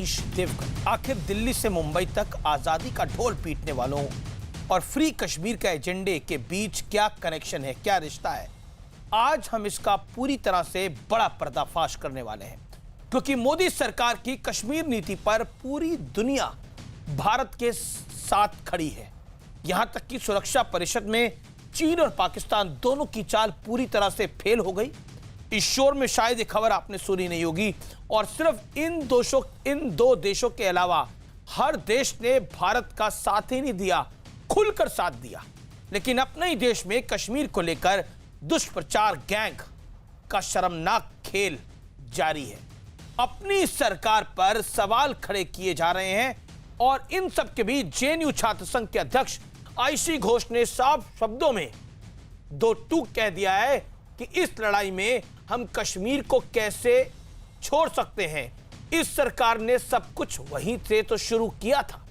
देवगन आखिर दिल्ली से मुंबई तक आजादी का ढोल पीटने वालों और फ्री कश्मीर का एजेंडे के बीच क्या कनेक्शन है, क्या रिश्ता है? आज हम इसका पूरी तरह से बड़ा पर्दाफाश करने वाले हैं, क्योंकि मोदी सरकार की कश्मीर नीति पर पूरी दुनिया भारत के साथ खड़ी है। यहां तक कि सुरक्षा परिषद में चीन और पाकिस्तान दोनों की चाल पूरी तरह से फेल हो गई। इस शोर में शायद ये खबर आपने सुनी नहीं होगी, और सिर्फ इन दो देशों के अलावा हर देश ने भारत का साथ ही नहीं दिया, खुलकर साथ दिया। लेकिन अपने ही देश में कश्मीर को लेकर दुष्प्रचार गैंग का शर्मनाक खेल जारी है। अपनी सरकार पर सवाल खड़े किए जा रहे हैं, और इन सब के बीच जेएनयू छात्र संघ के अध्यक्ष आईशी घोष ने साफ शब्दों में दो टूक कह दिया है कि इस लड़ाई में हम कश्मीर को कैसे छोड़ सकते हैं। इस सरकार ने सब कुछ वहीं से तो शुरू किया था।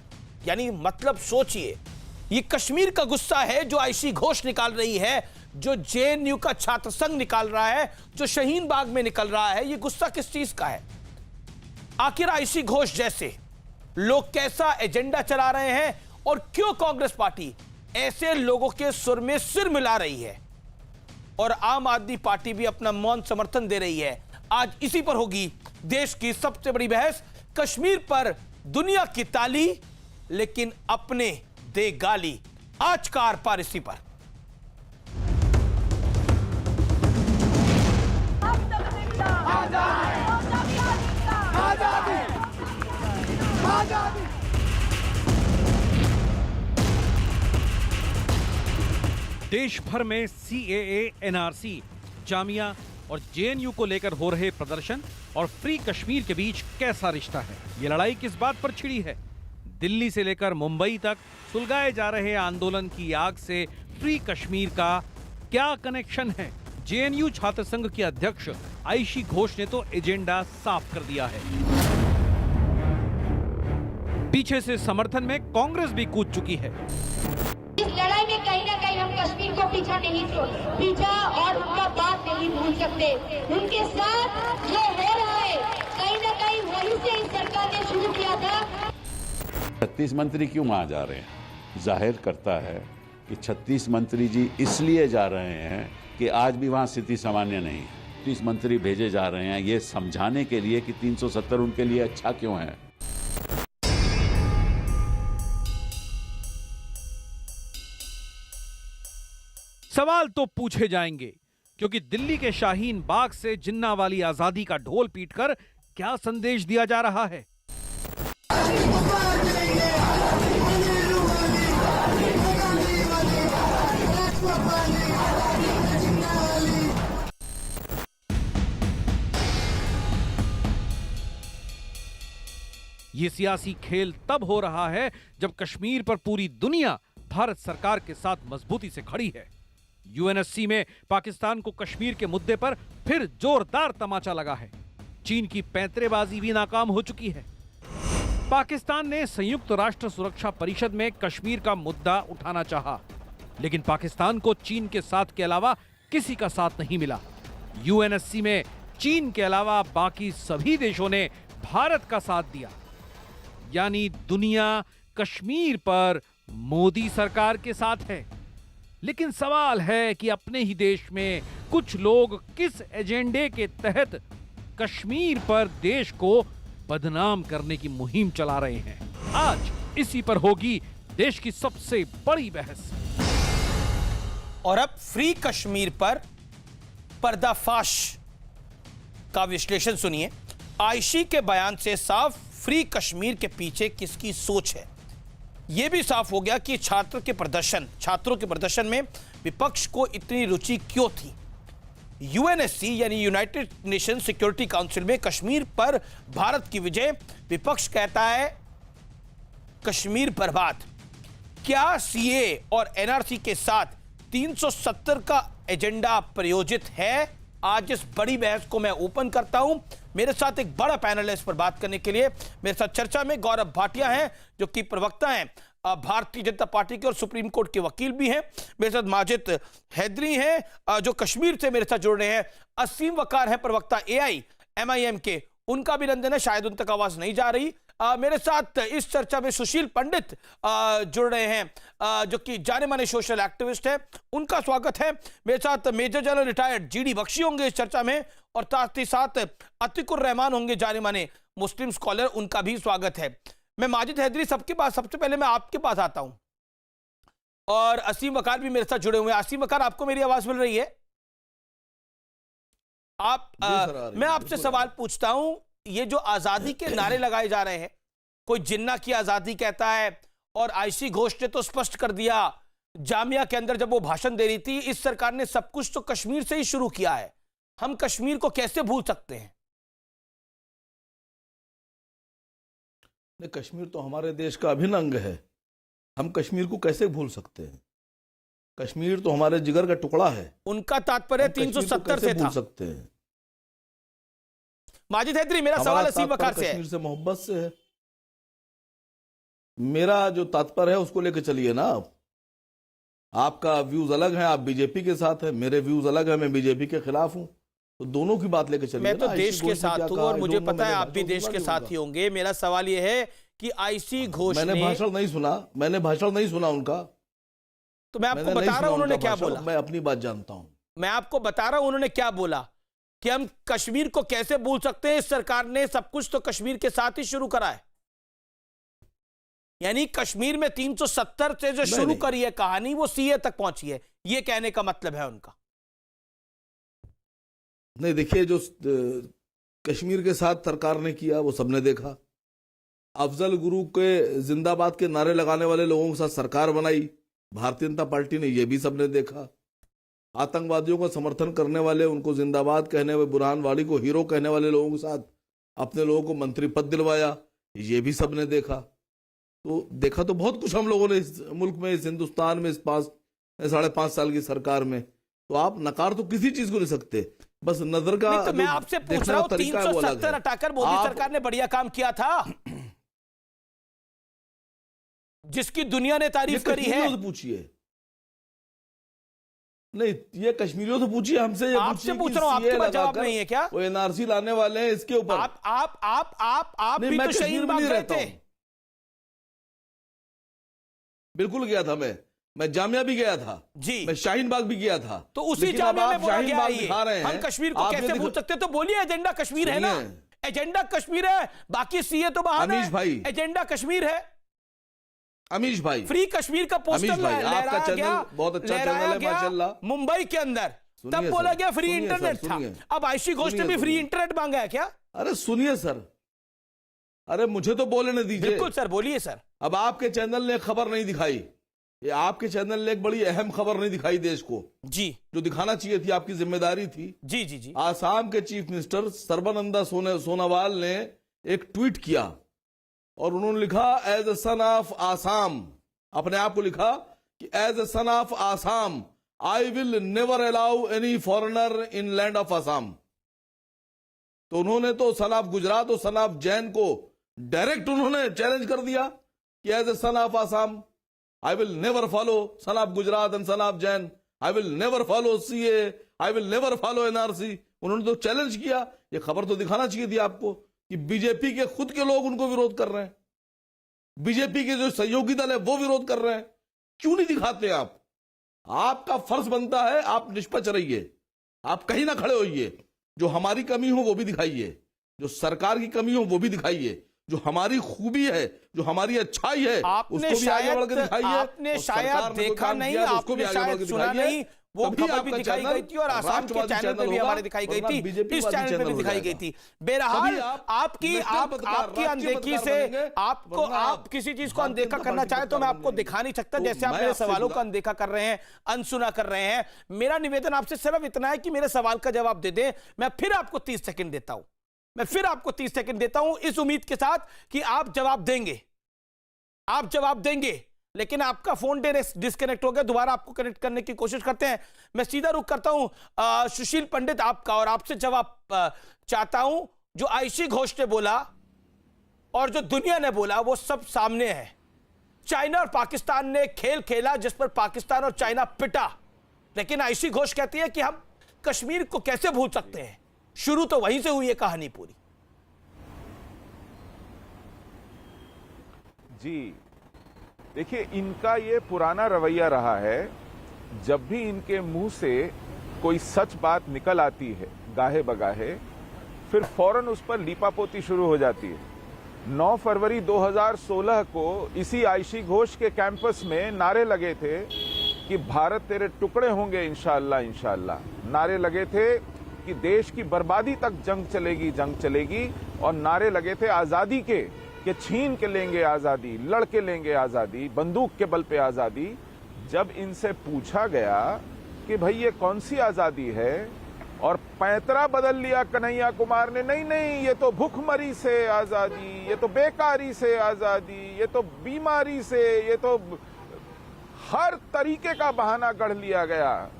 यानी मतलब सोचिए, ये कश्मीर का गुस्सा है जो आईशी घोष निकाल रही है, जो जेएनयू का छात्र संघ निकाल रहा है, जो शाहीन बाग में निकल रहा है। ये गुस्सा किस चीज का है? आखिर आईशी घोष जैसे लोग कैसा एजेंडा चला रहे हैं, और क्यों कांग्रेस पार्टी ऐसे लोगों के सुर में सिर मिला रही है, और आम आदमी पार्टी भी अपना मौन समर्थन दे रही है। आज इसी पर होगी देश की सबसे बड़ी बहस। कश्मीर पर दुनिया की ताली, लेकिन अपने दे गाली। आज का आर पार इसी पर। देश भर में सीएए, एनआरसी, जामिया और जेएनयू को लेकर हो रहे प्रदर्शन और फ्री कश्मीर के बीच कैसा रिश्ता है? ये लड़ाई किस बात पर छिड़ी है? दिल्ली से लेकर मुंबई तक सुलगाए जा रहे आंदोलन की आग से फ्री कश्मीर का क्या कनेक्शन है? जेएनयू छात्र संघ के अध्यक्ष आईशी घोष ने तो एजेंडा साफ कर दिया है। पीछे से समर्थन में कांग्रेस भी कूद चुकी है। इस लड़ाई में कहीं ना कहीं हम कश्मीर को पीछा और उनका बात नहीं भूल सकते। उनके साथ जो हो रहा है, कहीं ना कहीं वही से इस सरकार ने शुरू किया था। 36 मंत्री क्यों वहां जा रहे हैं? जाहिर करता है कि 36 मंत्री जी इसलिए जा रहे हैं कि आज भी वहां स्थिति सामान्य नहीं है। 30 मंत्री भेजे जा रहे हैं ये समझाने के लिए कि 370 उनके लिए अच्छा क्यों है। सवाल तो पूछे जाएंगे, क्योंकि दिल्ली के शाहीन बाग से जिन्ना वाली आजादी का ढोल पीटकर क्या संदेश दिया जा रहा है? ये सियासी खेल तब हो रहा है जब कश्मीर पर पूरी दुनिया भारत सरकार के साथ मजबूती से खड़ी है। यूएनएससी में पाकिस्तान को कश्मीर के मुद्दे पर फिर जोरदार तमाचा लगा है। चीन की पैंतरेबाजी भी नाकाम हो चुकी है। पाकिस्तान ने संयुक्त राष्ट्र सुरक्षा परिषद में कश्मीर का मुद्दा उठाना चाहा, लेकिन पाकिस्तान को चीन के साथ के अलावा किसी का साथ नहीं मिला। यूएनएससी में चीन के अलावा बाकी सभी देशों ने भारत का साथ दिया। यानी दुनिया कश्मीर पर मोदी सरकार के साथ है। लेकिन सवाल है कि अपने ही देश में कुछ लोग किस एजेंडे के तहत कश्मीर पर देश को बदनाम करने की मुहिम चला रहे हैं। आज इसी पर होगी देश की सबसे बड़ी बहस। और अब फ्री कश्मीर पर पर्दाफाश का विश्लेषण सुनिए। आईशी के बयान से साफ फ्री कश्मीर के पीछे किसकी सोच है। यह भी साफ हो गया कि छात्रों के प्रदर्शन में विपक्ष को इतनी रुचि क्यों थी। यूएनएससी यानी यूनाइटेड नेशन सिक्योरिटी काउंसिल में कश्मीर पर भारत की विजय, विपक्ष कहता है कश्मीर बर्बाद। क्या सीए और एनआरसी के साथ 370 का एजेंडा प्रयोजित है? आज इस बड़ी बहस को मैं ओपन करता हूं। मेरे साथ एक बड़ा पैनल है इस पर बात करने के लिए। मेरे साथ चर्चा में गौरव भाटिया हैं, जो कि प्रवक्ता हैं भारतीय जनता पार्टी के और सुप्रीम कोर्ट के वकील भी हैं। मेरे साथ माजिद हैदरी हैं, जो कश्मीर से मेरे साथ जुड़ रहे हैं। असीम वकार हैं, प्रवक्ता एआईएमआईएम के, उनका अभिनंदन है, शायद उन तक आवाज नहीं जा रही। मेरे साथ इस चर्चा में सुशील पंडित जुड़ रहे हैं, जो कि जाने माने सोशल एक्टिविस्ट है, उनका स्वागत है। मेरे साथ major general retired GD Bakshi होंगे इस चर्चा में, और साथ ही साथ अतिकुर रहमान होंगे, जाने माने मुस्लिम स्कॉलर, उनका भी स्वागत है। मैं माजिद हैदरी सबके पास, सबसे पहले मैं आपके पास आता हूं, और असीम वकार भी मेरे साथ जुड़े हुए हैं। असीम वकार, आपको मेरी आवाज मिल रही है? आप मैं आपसे सवाल पूछता हूं, ये जो आजादी के नारे लगाए जा रहे हैं, कोई जिन्ना की आजादी कहता है, और आईसी घोष ने तो स्पष्ट कर दिया जामिया के अंदर जब वो भाषण दे रही थी, इस सरकार ने सब कुछ तो कश्मीर से ही शुरू किया है, हम कश्मीर को कैसे भूल सकते हैं? कश्मीर तो हमारे देश का अभिन्न अंग है, हम कश्मीर को कैसे भूल सकते हैं? कश्मीर तो हमारे जिगर का टुकड़ा है। उनका तात्पर्य 370 से था। भूल सकते हैं? माजिद हैदरी, मेरा सवाल असीम वकार से है। कश्मीर से मोहब्बत से है। मेरा जो तात्पर्य है उसको लेकर चलिए ना आप। आपका व्यूज अलग है, आप बीजेपी के साथ है, मेरे व्यूज अलग है, मैं बीजेपी के खिलाफ हूं, तो दोनों की बात लेकर चलिए। मैं तो देश के साथ हूं, और मुझे पता है आप भी देश के साथ ही होंगे। मेरा सवाल यह है कि आईसी घोष ने, मैंने भाषण नहीं सुना उनका, तो मैं आपको बता रहा हूं उन्होंने क्या बोला। मैं अपनी बात जानता हूं, मैं आपको बता रहा हूं उन्होंने क्या बोला, कि हम कश्मीर को कैसे भूल सकते हैं, इस सरकार ने सब कुछ तो कश्मीर के साथ ही शुरू करा है। यानी कश्मीर में 370 से जो शुरू करी है कहानी, वो सीए तक पहुंची है, ये कहने का मतलब है उनका। नहीं, देखिए, जो कश्मीर के साथ सरकार ने किया वो सबने देखा। अफजल गुरु के जिंदाबाद के नारे लगाने वाले लोगों के साथ सरकार बनाई भारतीय जनता पार्टी ने, ये भी सबने देखा। आतंकवादियों का समर्थन करने वाले, उनको जिंदाबाद कहने वाले, बुरहान वाली को हीरो कहने वाले लोगों के साथ अपने लोगों को मंत्री पद दिलवाया, ये भी सबने देखा। तो देखा तो बहुत कुछ हम लोगों ने इस मुल्क में, इस हिंदुस्तान में, इस 5.5 साल की सरकार में। तो आप नकार तो किसी चीज को नहीं सकते, बस नजर का। तो मैं आपसे पूछ रहा हूं, 370 हटाकर मोदी सरकार ने बढ़िया काम किया था, जिसकी दुनिया ने तारीफ करी है। पूछिए, नहीं, ये कश्मीरियों से पूछिए, हमसे आपसे पूछ रहा हूं, आपके पास जवाब नहीं है क्या? वो एनआरसी लाने वाले हैं इसके ऊपर। आप भी तो शहीद बाग गए थे। बिल्कुल गया था मैं जामिया भी गया था जी, मैं शाहीन बाग भी गया था। तो उसी जामिया में बोला गया है हम कश्मीर को कैसे भूल सकते? तो बोलिए, एजेंडा कश्मीर है ना, एजेंडा कश्मीर है, बाकी सीए तो बहाना है। भाई, एजेंडा कश्मीर है। अमीश भाई, फ्री कश्मीर का पोस्टर आपका चैनल बहुत अच्छा चैनल है माशाल्लाह, मुंबई के अंदर, तब बोला गया फ्री इंटरनेट था। अब आईसी घोष ने भी फ्री इंटरनेट मांगा है क्या? अरे सुनिए सर, अरे मुझे तो बोलने दीजिए। बिल्कुल सर, बोलिए सर। अब आपके चैनल ने खबर नहीं दिखाई, ये आपके चैनल ने एक बड़ी अहम खबर नहीं दिखाई देश को जी, जो दिखाना चाहिए थी, आपकी जिम्मेदारी थी। जी जी जी। आसाम के चीफ मिनिस्टर सर्बानंदा सोनोवाल ने एक ट्वीट किया और उन्होंने लिखा, as a son of Assam, अपने आप को लिखा कि as a son of Assam I will never allow any foreigner in land of Assam. तो उन्होंने तो सन ऑफ गुजरात और सन ऑफ जैन को डायरेक्ट उन्होंने चैलेंज कर दिया कि as a son of Assam I will never follow son of Gujarat and son of Jain, I will never follow CA, I will never follow NRC. उन्होंने तो चैलेंज किया। ये खबर तो दिखाना चाहिए थी आपको कि बीजेपी के खुद के लोग उनको विरोध कर रहे हैं, बीजेपी के जो सहयोगी दल है वो विरोध कर रहे हैं। क्यों नहीं दिखाते आप? आपका फर्ज बनता है, आप निष्पक्ष रहिए, आप कहीं ना खड़े होइए। जो हमारी कमी हो वो भी दिखाइए, जो सरकार की कमी हो वो भी दिखाइए, जो हमारी खूबी है, जो हमारी अच्छाई है, आपने शायद देखा नहीं, आपने शायद सुना नहीं, वो खबर भी दिखाई गई थी और आसाम के चैनल पे भी हमारे दिखाई गई थी, इस चैनल पे भी दिखाई गई थी। बहरहाल आपकी अनदेखी से आप किसी चीज को अनदेखा करना चाहे तो मैं आपको दिखा नहीं सकता, जैसे आप मेरे सवालों को अनदेखा कर रहे हैं, अनसुना कर रहे हैं। मेरा निवेदन आपसे सिर्फ इतना है कि मेरे सवाल का जवाब दे दें। मैं फिर आपको 30 सेकंड देता हूं, मैं फिर आपको 30 सेकंड देता हूं, इस उम्मीद के साथ कि आप जवाब देंगे, आप जवाब देंगे। लेकिन आपका फोन डिस्कनेक्ट हो गया, दोबारा आपको कनेक्ट करने की कोशिश करते हैं। मैं सीधा रुख करता हूं सुशील पंडित आपका, और आपसे जवाब चाहता हूं। जो आईसी घोष ने बोला और जो दुनिया ने बोला वो सब सामने है। चाइना और पाकिस्तान ने खेल खेला जिस पर पाकिस्तान और चाइना पिटा, लेकिन आईसी घोष कहती है कि हम कश्मीर को कैसे भूल सकते हैं। शुरू तो वहीं से हुई है कहानी पूरी। जी देखिए, इनका ये पुराना रवैया रहा है, जब भी इनके मुंह से कोई सच बात निकल आती है गाहे बगाहे, फिर फौरन उस पर लीपापोती शुरू हो जाती है। 9 फरवरी 2016 को इसी आयशी घोष के कैंपस में नारे लगे थे कि भारत तेरे टुकड़े होंगे इंशाअल्लाह इंशाअल्लाह। नारे लगे थे कि देश की बर्बादी तक जंग चलेगी, और नारे लगे थे आजादी के कि छीन के लेंगे आजादी, लड़ के लेंगे आजादी, बंदूक के बल पे आजादी। जब इनसे पूछा गया कि भाई ये कौन सी आजादी है, और पैंतरा बदल लिया कन्हैया कुमार ने, नहीं ये तो भूखमरी से आजादी, ये तो बेकारी से आजादी, ये तो बीमारी से, ये तो हर तरीके का बहाना गढ़ लिया गया।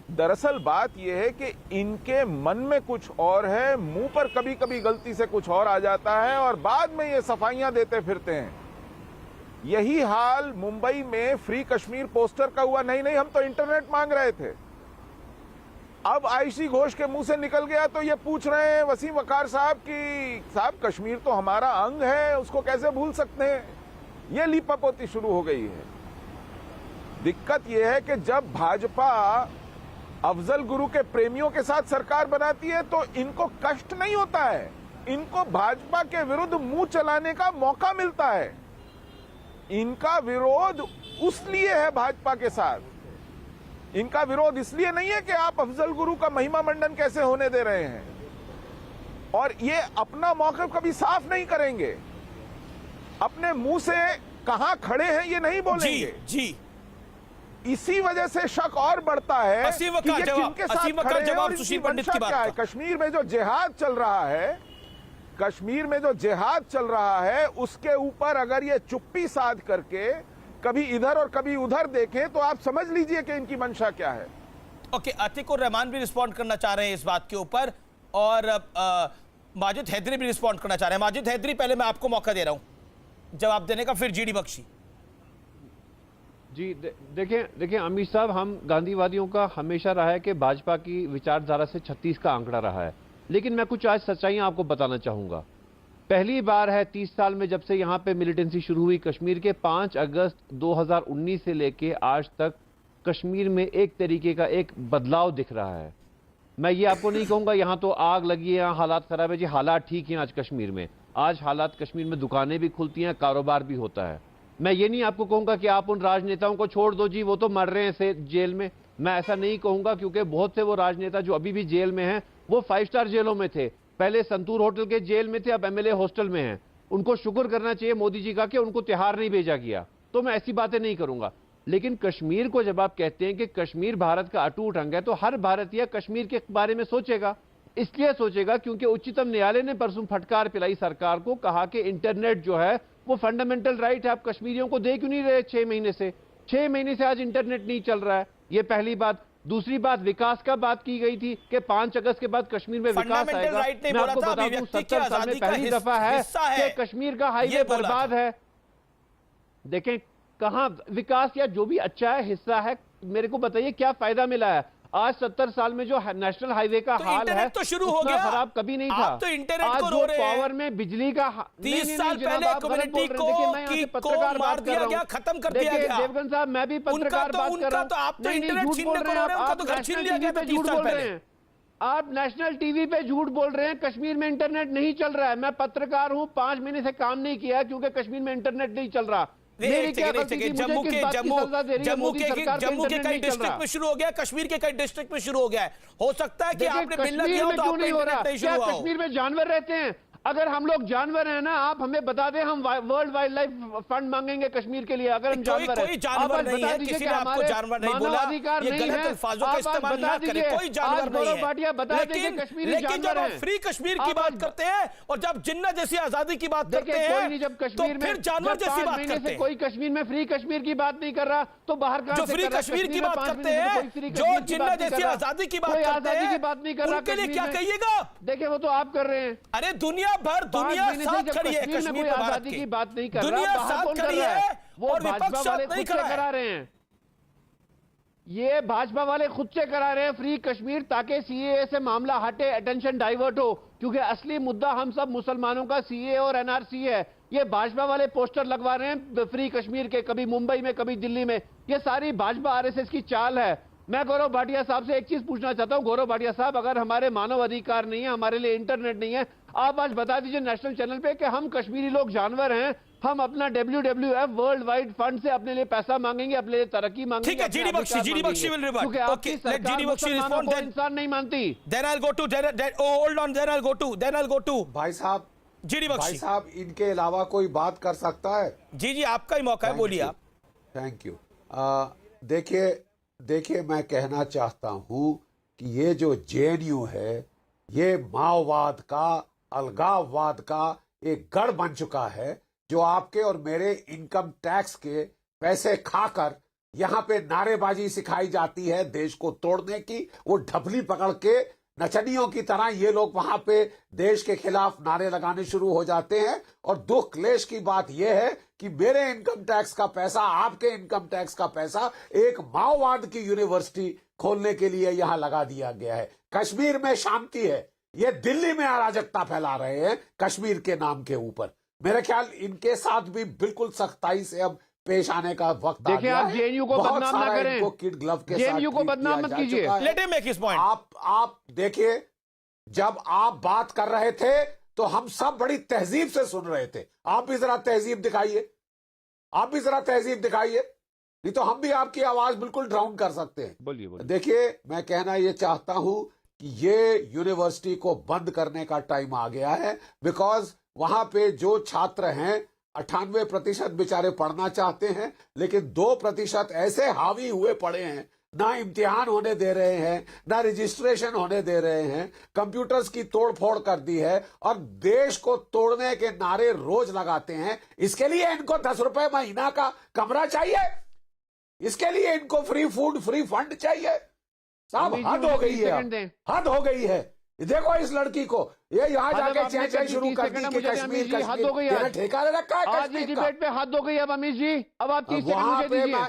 दरअसल बात यह है कि इनके मन में कुछ और है, मुंह पर कभी कभी गलती से कुछ और आ जाता है, और बाद में ये सफाइयां देते फिरते हैं। यही हाल मुंबई में फ्री कश्मीर पोस्टर का हुआ। नहीं हम तो इंटरनेट मांग रहे थे। अब आयशी घोष के मुंह से निकल गया तो ये पूछ रहे हैं वसीम वकार साहब कि साहब कश्मीर तो हमारा अंग है, उसको कैसे भूल सकते हैं। ये लीपापोती शुरू हो गई है। दिक्कत यह है कि जब भाजपा अफजल गुरु के प्रेमियों के साथ सरकार बनाती है तो इनको कष्ट नहीं होता है, इनको भाजपा के विरुद्ध मुंह चलाने का मौका मिलता है। इनका विरोध उसलिए है भाजपा के साथ, इनका विरोध इसलिए नहीं है कि आप अफजल गुरु का महिमा मंडन कैसे होने दे रहे हैं, और ये अपना मौक़िफ़ कभी साफ नहीं करेंगे, अपने मुंह से कहां खड़े हैं ये नहीं बोलेंगे। जी इसी वजह से शक और बढ़ता है कि ये किनके साथ खड़े हैं और इसकी मंशा क्या है। कश्मीर में जो जिहाद चल रहा है, कश्मीर में जो जिहाद चल रहा है, उसके ऊपर अगर ये चुप्पी साध करके कभी इधर और कभी उधर देखें तो आप समझ लीजिए कि इनकी मंशा क्या है। ओके, अतिक और रहमान भी रिस्पॉन्ड करना चाह रहे हैं इस बात के ऊपर, और माजिद हैदरी भी रिस्पॉन्ड करना चाह रहे हैं। माजिद हैदरी, पहले मैं आपको मौका दे रहा हूं जवाब देने का, फिर जीडी बख्शी। जी देखिए अमित साहब, हम गांधीवादियों का हमेशा रहा है कि भाजपा की विचारधारा से 36 का आंकड़ा रहा है, लेकिन मैं कुछ आज सच्चाइयां आपको बताना चाहूंगा। पहली बार है 30 साल में जब से यहां पे मिलिटेंसी शुरू हुई कश्मीर के, 5 अगस्त 2019 से लेके आज तक कश्मीर में एक तरीके का एक बदलाव दिख रहा है। मैं ये आपको नहीं कहूंगा यहां तो आग लगी है, यहां हालात खराब है। जी हालात ठीक हैं आज कश्मीर में, आज हालात कश्मीर में, दुकानें भी खुलती हैं, कारोबार भी होता है। मैं ये नहीं आपको कहूंगा कि आप उन राजनेताओं को छोड़ दो जी, वो तो मर रहे हैं जेल में, मैं ऐसा नहीं कहूंगा, क्योंकि बहुत से वो राजनेता जो अभी भी जेल में हैं वो 5 स्टार जेलों में थे, पहले संतूर होटल के जेल में थे, अब एमएलए हॉस्टल में हैं। उनको शुक्र करना चाहिए मोदी जी का कि उनको तिहाड़ नहीं भेजा गया। तो मैं ऐसी बातें नहीं करूंगा, लेकिन कश्मीर को जब आप कहते हैं कि कश्मीर भारत का अटूट अंग है, तो हर भारतीय कश्मीर के बारे में सोचेगा। इसलिए सोचेगा क्योंकि उच्चतम न्यायालय ने परसों फटकार पिलाई सरकार को, कहा कि इंटरनेट जो है वो फंडामेंटल राइट है, आप कश्मीरियों को दे क्यों नहीं रहे 6 महीने से? 6 महीने से आज इंटरनेट नहीं चल रहा है। ये पहली बात। दूसरी बात, विकास का बात की गई थी कि 5 अगस्त के बाद कश्मीर में विकास आएगा। मैं आपको बता दूं 70 साल में पहली दफा है कि कश्मीर का हाईवे बर्बाद है। देखें कहां विकास या जो भी अच्छा है हिस्सा है, मेरे को बताइए क्या फायदा मिला है? आज 70 साल में जो नेशनल हाईवे का हाल है तो शुरू हो गया, खराब कभी नहीं था। तो इंटरनेट आज को जो रो रहे हैं, पावर में बिजली का 30 साल पहले कम्युनिटी को मार दिया गया, खत्म कर दिया गया। देवगन साहब, मैं भी पत्रकार बात कर रहा हूं। तो आप तो इंटरनेट छीनने को रो रहे हैं, उनका तो घर छीन लिया गया था 30 साल पहले। आप नेशनल टीवी पे झूठ बोल रहे हैं, कश्मीर में इंटरनेट नहीं चल रहा है। मैं पत्रकार हूं, 5 महीने से काम नहीं किया क्योंकि कश्मीर में इंटरनेट नहीं चल रहा। जम्मू के कई डिस्ट्रिक्ट में शुरू हो गया, कश्मीर के कई डिस्ट्रिक्ट में शुरू हो गया है। हो सकता है कि आपने बिल लगा हो तो आपका इंटरनेट नहीं शुरू हुआ हो। कश्मीर में जानवर रहते हैं, अगर हम लोग जानवर हैं ना, आप हमें बता दें, हम वर्ल्ड वाइल्ड लाइफ फंड मांगेंगे कश्मीर के लिए। अगर हम जानवर कोई जानवर नहीं है, किसी ने आपको जानवर नहीं बोला, ये गलत अल्फाजों का इस्तेमाल ना करें, कोई जानवर नहीं है। लेकिन जब आप फ्री कश्मीर की बात करते हैं और जब जिन्ना जैसी आजादी की बात करते हैं, तो फिर जानवर जैसी बात करते हैं। कोई कश्मीर में फ्री कश्मीर की बात नहीं कर रहा तो बाहर का जो फ्री कश्मीर की बात करते हैं, जो जिन्ना जैसी आजादी की बात करते हैं, उनके लिए क्या कहिएगा? देखिए वो तो आप कर रहे हैं। अरे दुनिया साथ खड़ी है, कश्मीर में आजादी की बात नहीं कर रहा, दुनिया साथ खड़ी है वो और विपक्ष साथ नहीं करा रहे हैं। ये भाजपा वाले खुद से करा रहे हैं फ्री कश्मीर ताकि सीएए से मामला हटे, अटेंशन डाइवर्ट हो, क्योंकि असली मुद्दा हम सब मुसलमानों का सीएए और एनआरसी है। ये भाजपा वाले पोस्टर लगवा रहे हैं फ्री कश्मीर के, कभी मुंबई में कभी दिल्ली में। ये सारी भाजपा आरएसएस की चाल है। मैं गौरव भाटिया साहब से एक चीज पूछना चाहता हूं। गौरव भाटिया साहब, अगर हमारे मानव अधिकार नहीं है, हमारे लिए इंटरनेट नहीं है, आप आज बता दीजिए नेशनल चैनल पे कि हम कश्मीरी लोग जानवर हैं, हम अपना WWF वर्ल्ड वाइड फंड से अपने लिए पैसा मांगेंगे, अपने लिए तरक्की मांगेंगे। ठीक है, जीडी बख्शी will revert. क्योंकि आपकी Okay, let सरकार GD Bakshi मुसलमानों respond को then. इंसान नहीं मानती। Then I'll go to hold on, then I'll go to भाई साहब, जीडी भाई बख्शी। साहब, इनके अलावा कोई बात कर सकता है? जी आपका ही मौका है, बोलिए आप। Thank you. देखिए मैं कहना चाहता हूं कि ये जो जेएनयू है, ये माओवाद का, अलगाववाद का एक गढ़ बन चुका है, जो आपके और मेरे इनकम टैक्स के पैसे खाकर यहाँ पे नारेबाजी सिखाई जाती है देश को तोड़ने की। वो ढपली पकड़ के नचनियों की तरह ये लोग वहां पे देश के खिलाफ नारे लगाने शुरू हो जाते हैं। और दुख क्लेश की बात यह है कि मेरे इनकम टैक्स का पैसा, आपके इनकम टैक्स का पैसा एक माओवाद की यूनिवर्सिटी खोलने के लिए यहां लगा दिया गया है। कश्मीर में शांति है, ये दिल्ली में अराजकता फैला रहे हैं कश्मीर के नाम के ऊपर। मेरे ख्याल इनके साथ भी बिल्कुल सख्ताई से अब पेश आने का वक्त आ गया है। आप जेएनयू को बदनाम ना करें, इनको किड ग्लव के साथ जेएनयू को बदनाम मत कीजिए। Let him make his point. आप देखिए, जब आप बात कर रहे थे तो हम सब बड़ी तहजीब से सुन रहे थे। आप भी जरा तहजीब दिखाइए, आप भी जरा तहजीब दिखाइए, नहीं तो हम भी आपकी आवाज बिल्कुल ड्राउन कर सकते हैं। बोलिए। देखिए, मैं कहना ये चाहता हूं कि ये यूनिवर्सिटी को बंद करने का टाइम आ गया है। बिकॉज वहां पे जो छात्र हैं 98% बेचारे पढ़ना चाहते हैं, लेकिन 2% ऐसे हावी हुए पड़े हैं, ना इम्तिहान होने दे रहे हैं, ना रजिस्ट्रेशन होने दे रहे हैं, कंप्यूटर्स की तोड़ फोड़ कर दी है और देश को तोड़ने के नारे रोज लगाते हैं। इसके लिए इनको 10 रुपए महीना का कमरा चाहिए, इसके लिए इनको फ्री फूड, फ्री फंड चाहिए। साहब, हद हो गई है, हद हो गई है। देखो इस लड़की को, ये यहाँ जाके चेंचाई शुरू कर दी कि कश्मीर कश्मीर ठेका ले रखा है आज इस डिबेट पे हद हो गई। अब अमीश जी, अब आप 30 सेकंड मुझे दीजिए।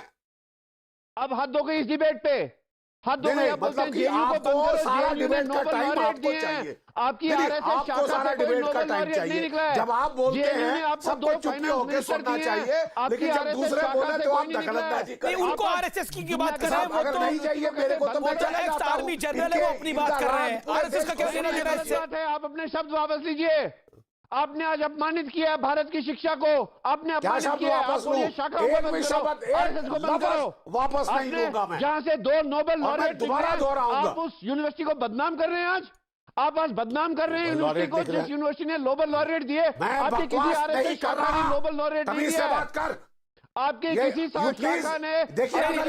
अब हद हो गई इस डिबेट पे, हद हो गई। मतलब कि आपको सारा डिबेट का टाइम आपको चाहिए, आपकी आपको सारा डिबेट का टाइम चाहिए। जब आप बोलते हैं सबको चुप होकर सुनना चाहिए, लेकिन जब दूसरे बोले तो आप दखलंदाजी करें। उनको आरएसएस की बात कर रहे हैं, वो तो नहीं चाहिए मेरे को, तो मैं चला एक्स जाता हूं। आर्मी जनरल है, वो अपनी बात कर रहे हैं। आरएसएस का क्या लेना देना है इससे? आप अपने शब्द वापस लीजिए। आपने आज अपमानित किया है भारत की शिक्षा को, आपने अपमानित किया है। वापस लूं? एक भी शब्द, एक लफ्ज वापस नहीं लूंगा मैं। जहां से 2 नोबेल लॉरेट दोबारा दोहराऊंगा। आप उस यूनिवर्सिटी को बदनाम कर रहे हैं। आज बदनाम कर रहे हैं यूनिवर्सिटी को, जिस यूनिवर्सिटी ने नोबेल लॉरेट दिए। आपके किसी आरएसएस शाखा ने नोबेल लॉरेट नहीं दिया। बात कर, आपके किसी शाखा ने, देखिए, आपकी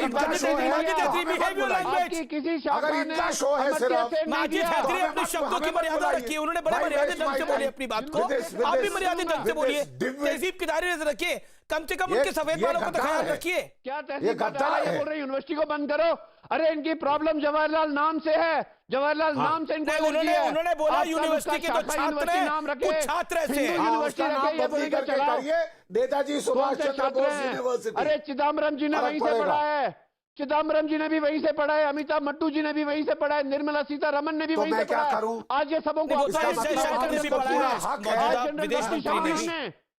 किसी शाखा ने शो है सिर्फ माजिद हैदरी अपने शब्दों की मर्यादा रखिए। उन्होंने बड़े मर्यादित ढंग से बोली अपनी बात को, आप भी मर्यादित ढंग से बोलिए, तहजीब के दायरे में रखिए, कम से कम उनके सफेद बालों को तो ख्याल रखिए। क्या तहजीब का दायरा है? बोल रहे यूनिवर्सिटी को बंद करो। अरे इनकी प्रॉब्लम जवाहरलाल नाम से है, जवाहरलाल नाम से इनको उन्होंने बोला यूनिवर्सिटी के जो छात्र हैं, कुछ छात्र ऐसे हैं। नेताजी सुभाष चंद्र बोस यूनिवर्सिटी। अरे चिदम्बरम जी ने वहीं से पढ़ा है, चिदम्बरम जी ने भी वहीं से पढ़ा है, अमिताभ मट्टू जी ने भी वहीं से पढ़ा है, निर्मला सीतारमण ने भी वहीं से पढ़ा है। आज ये सबों को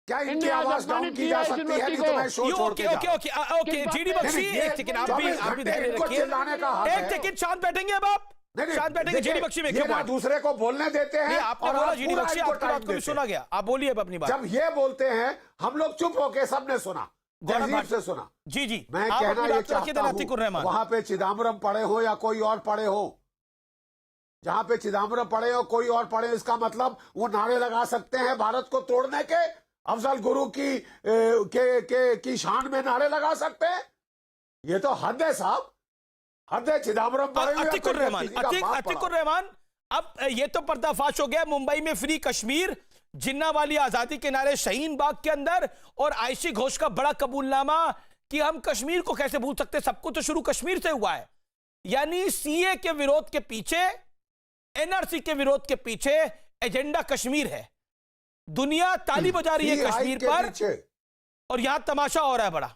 क्या इनकी आवाज डाउन की जा सकती है? तो मैं शो छोड़ के ओके जीडी बख्शी, एक सेकंड आप भी धैर्य रखिए, एक सेकंड शांत बैठेंगे। अब आप शांत बैठेंगे। जीडी बख्शी में क्यों दूसरे को बोलने देते हैं? आपने बोला जीडी बख्शी, आपकी बात को भी सुना गया, आप बोलिए अब अपनी बात। जब ये बोलते हैं हम लोग चुप होके सबने सुना, तहजीब से सुना। जी मैं कहना ये चाहता हूं, वहां पे चिदम्बरम पढ़े हो या कोई और पढ़े हो, जहां पे चिदम्बरम पढ़े हो कोई और पढ़े, इसका मतलब वो नारे लगा सकते हैं भारत को तोड़ने के, अफजल गुरु की शान में नारे लगा सकते हैं। ये तो हद है साहब, हद है। चिदम्बरम पढ़े हुए अतीकुर रहमान, अब ये तो पर्दाफाश हो गया मुंबई में फ्री कश्मीर, जिन्नावाली आजादी के नारे शाहीन बाग के अंदर, और आयशी घोष का बड़ा कबूलनामा कि हम कश्मीर को कैसे भूल सकते, सबको तो शुरू कश्मीर से हुआ है। यानी सीए के विरोध के पीछे, एनआरसी के विरोध के पीछे एजेंडा कश्मीर है। दुनिया ताली बजा रही है कश्मीर पर, और यहां तमाशा हो रहा है बड़ा।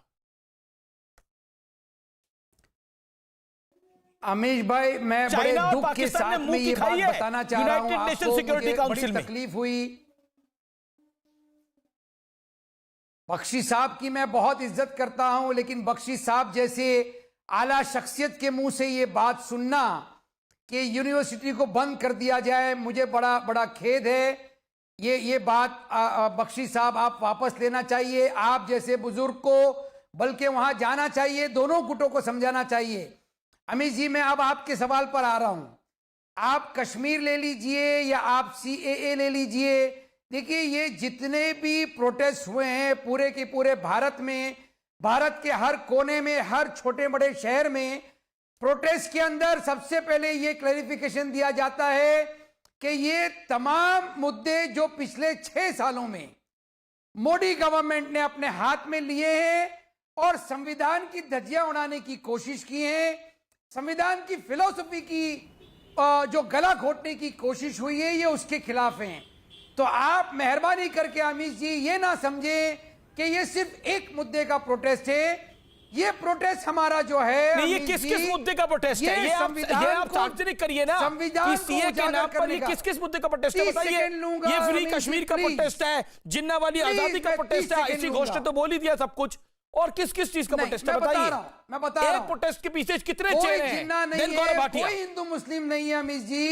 अमीश भाई, मैं बड़े चाइना और दुख के पाकिस्तान ने साथ में मुंह ये की बात खाई है बताना चाह रहा हूं यूनाइटेड नेशन आपको, सिक्योरिटी मुझे काउंसिल बड़ी में। तकलीफ हुई। बख्शी साहब की मैं बहुत इज्जत करता हूं, लेकिन बख्शी साहब जैसे आला शख्सियत के मुंह से ये बात सुनना कि यूनिवर्सिटी को बंद कर दिया जाए, मुझे बड़ा बड़ा खेद है। ये बात बख्शी साहब आप वापस लेना चाहिए। आप जैसे बुजुर्ग को बल्कि वहां जाना चाहिए, दोनों गुटों को समझाना चाहिए। अमीश जी, मैं अब आपके सवाल पर आ रहा हूं। आप कश्मीर ले लीजिए या आप CAA ले लीजिए, देखिए ये जितने भी प्रोटेस्ट हुए हैं पूरे के पूरे भारत में, भारत के हर कोने में, हर छोटे बड़े शहर में प्रोटेस्ट के अंदर सबसे पहले ये क्लैरिफिकेशन दिया जाता है कि ये तमाम मुद्दे जो पिछले 6 सालों में मोदी गवर्नमेंट ने अपने हाथ में लिए हैं और संविधान की धज्जियां उड़ाने की कोशिश की है, संविधान की फिलॉसफी की जो गला घोटने की कोशिश हुई है, ये उसके खिलाफ हैं। तो आप मेहरबानी करके अमीश जी ये ना समझें कि ये सिर्फ एक मुद्दे का प्रोटेस्ट है। ये प्रोटेस्ट हमारा जो है, नहीं, ये किस मुद्दे का प्रोटेस्ट है? ये आप सार्वजनिक करिए ना कि सीए के नाम पर ये किस मुद्दे का प्रोटेस्ट है बताइए। ये फ्री कश्मीर का प्रोटेस्ट है, जिन्ना वाली आजादी का प्रोटेस्ट है, इसी घोष ने तो बोल ही दिया सब कुछ। और किस चीज का प्रोटेस्ट है बताइए। मैं बता रहा हूं, एक प्रोटेस्ट के पीछे कितने कोई चेहरे हैं? जिन्ना नहीं है, कोई हिंदू मुस्लिम नहीं है अमीश जी।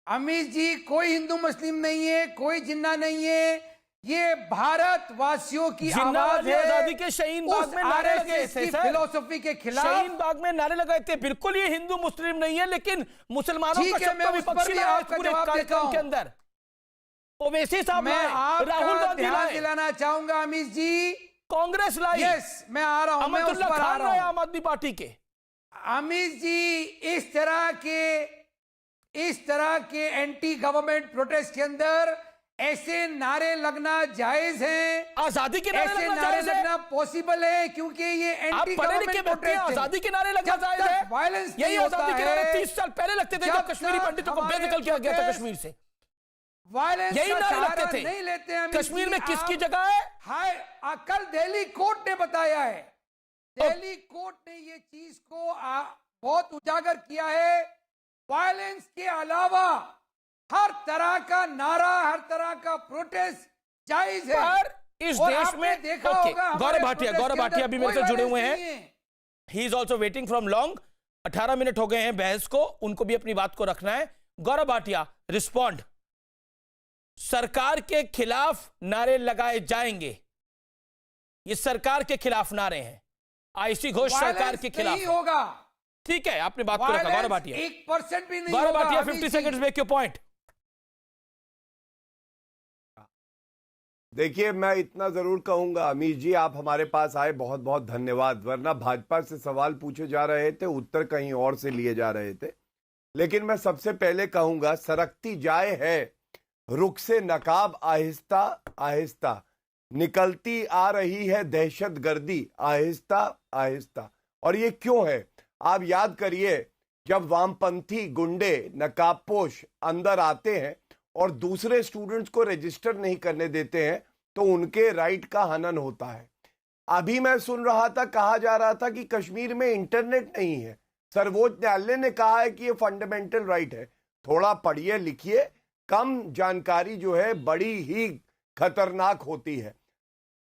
अमीश जी, कोई हिंदू मुस्लिम नहीं है, कोई जिन्ना नहीं है, ये भारत वासियों की आवाज है। आजादी के शाहीन बाग में नारे लगे थे, फिलोसफी के खिलाफ शाहीन बाग में नारे लगाए थे। बिल्कुल ये हिंदू मुस्लिम नहीं है, लेकिन मुसलमानों का शब्द विपक्षी है इस पूरे कार्यक्रम के अंदर। ओवैसी साहब, मैं राहुल गांधी ध्यान दिलाना चाहूंगा अमीश जी, कांग्रेस लाई, यस मैं आ रहा हूं, मैं उस पर आ रहा हूं। आम आदमी पार्टी के अमीश जी, इस तरह के एंटी गवर्नमेंट प्रोटेस्ट के अंदर ऐसे नारे लगना जायज है, आजादी के नारे ऐसे नारे लगना पॉसिबल है, क्योंकि ये एंटी गवर्नमेंट प्रोटेस्ट है। आजादी के नारे लगना जायज है। वायलेंस यही आजादी के नारे 30 साल पहले लगते थे जब कश्मीरी पंडितों को बेदखल किया गया था कश्मीर से। वायलेंस यही नारे लगते थे। नहीं लेते कश्मीर में किसकी जगह है? हाय, कल दिल्ली कोर्ट ने बताया है, दिल्ली कोर्ट ने ये चीज को बहुत उजागर किया है। वायलेंस के अलावा हर तरह का नारा, हर तरह का प्रोटेस्ट जायज है। पर इस देश में देखा होगा, गौरव भाटिया भी मेरे से जुड़े हुए हैं। He is also waiting from long. 18 minute हो गए हैं बहस को, उनको भी अपनी बात को रखना है। गौरव भाटिया, रिस्पॉन्ड। सरकार के खिलाफ नारे लगाए जाएंगे, ये सरकार के खिलाफ नारे हैं। आईसी घोष सरकार के खिलाफ होगा। ठीक है, आपने बात को रखा। गौरव भाटिया, 1% भी नहीं। Gaurav Bhatia, 50 seconds make your point. देखिए, मैं इतना जरूर कहूंगा अमीश जी, आप हमारे पास आए, बहुत बहुत धन्यवाद। वरना भाजपा से सवाल पूछे जा रहे थे, उत्तर कहीं और से लिए जा रहे थे। लेकिन मैं सबसे पहले कहूंगा, सरकती जाए है रुख से नकाब आहिस्ता आहिस्ता, निकलती आ रही है दहशतगर्दी आहिस्ता आहिस्ता। और ये क्यों है आप याद करिए, जब वामपंथी गुंडे नकाबपोश अंदर आते हैं और दूसरे स्टूडेंट्स को रजिस्टर नहीं करने देते हैं तो उनके राइट का हनन होता है। अभी मैं सुन रहा था, कहा जा रहा था कि कश्मीर में इंटरनेट नहीं है। सर्वोच्च न्यायालय ने कहा है कि ये फंडामेंटल राइट है। थोड़ा पढ़िए लिखिए, कम जानकारी जो है बड़ी ही खतरनाक होती है।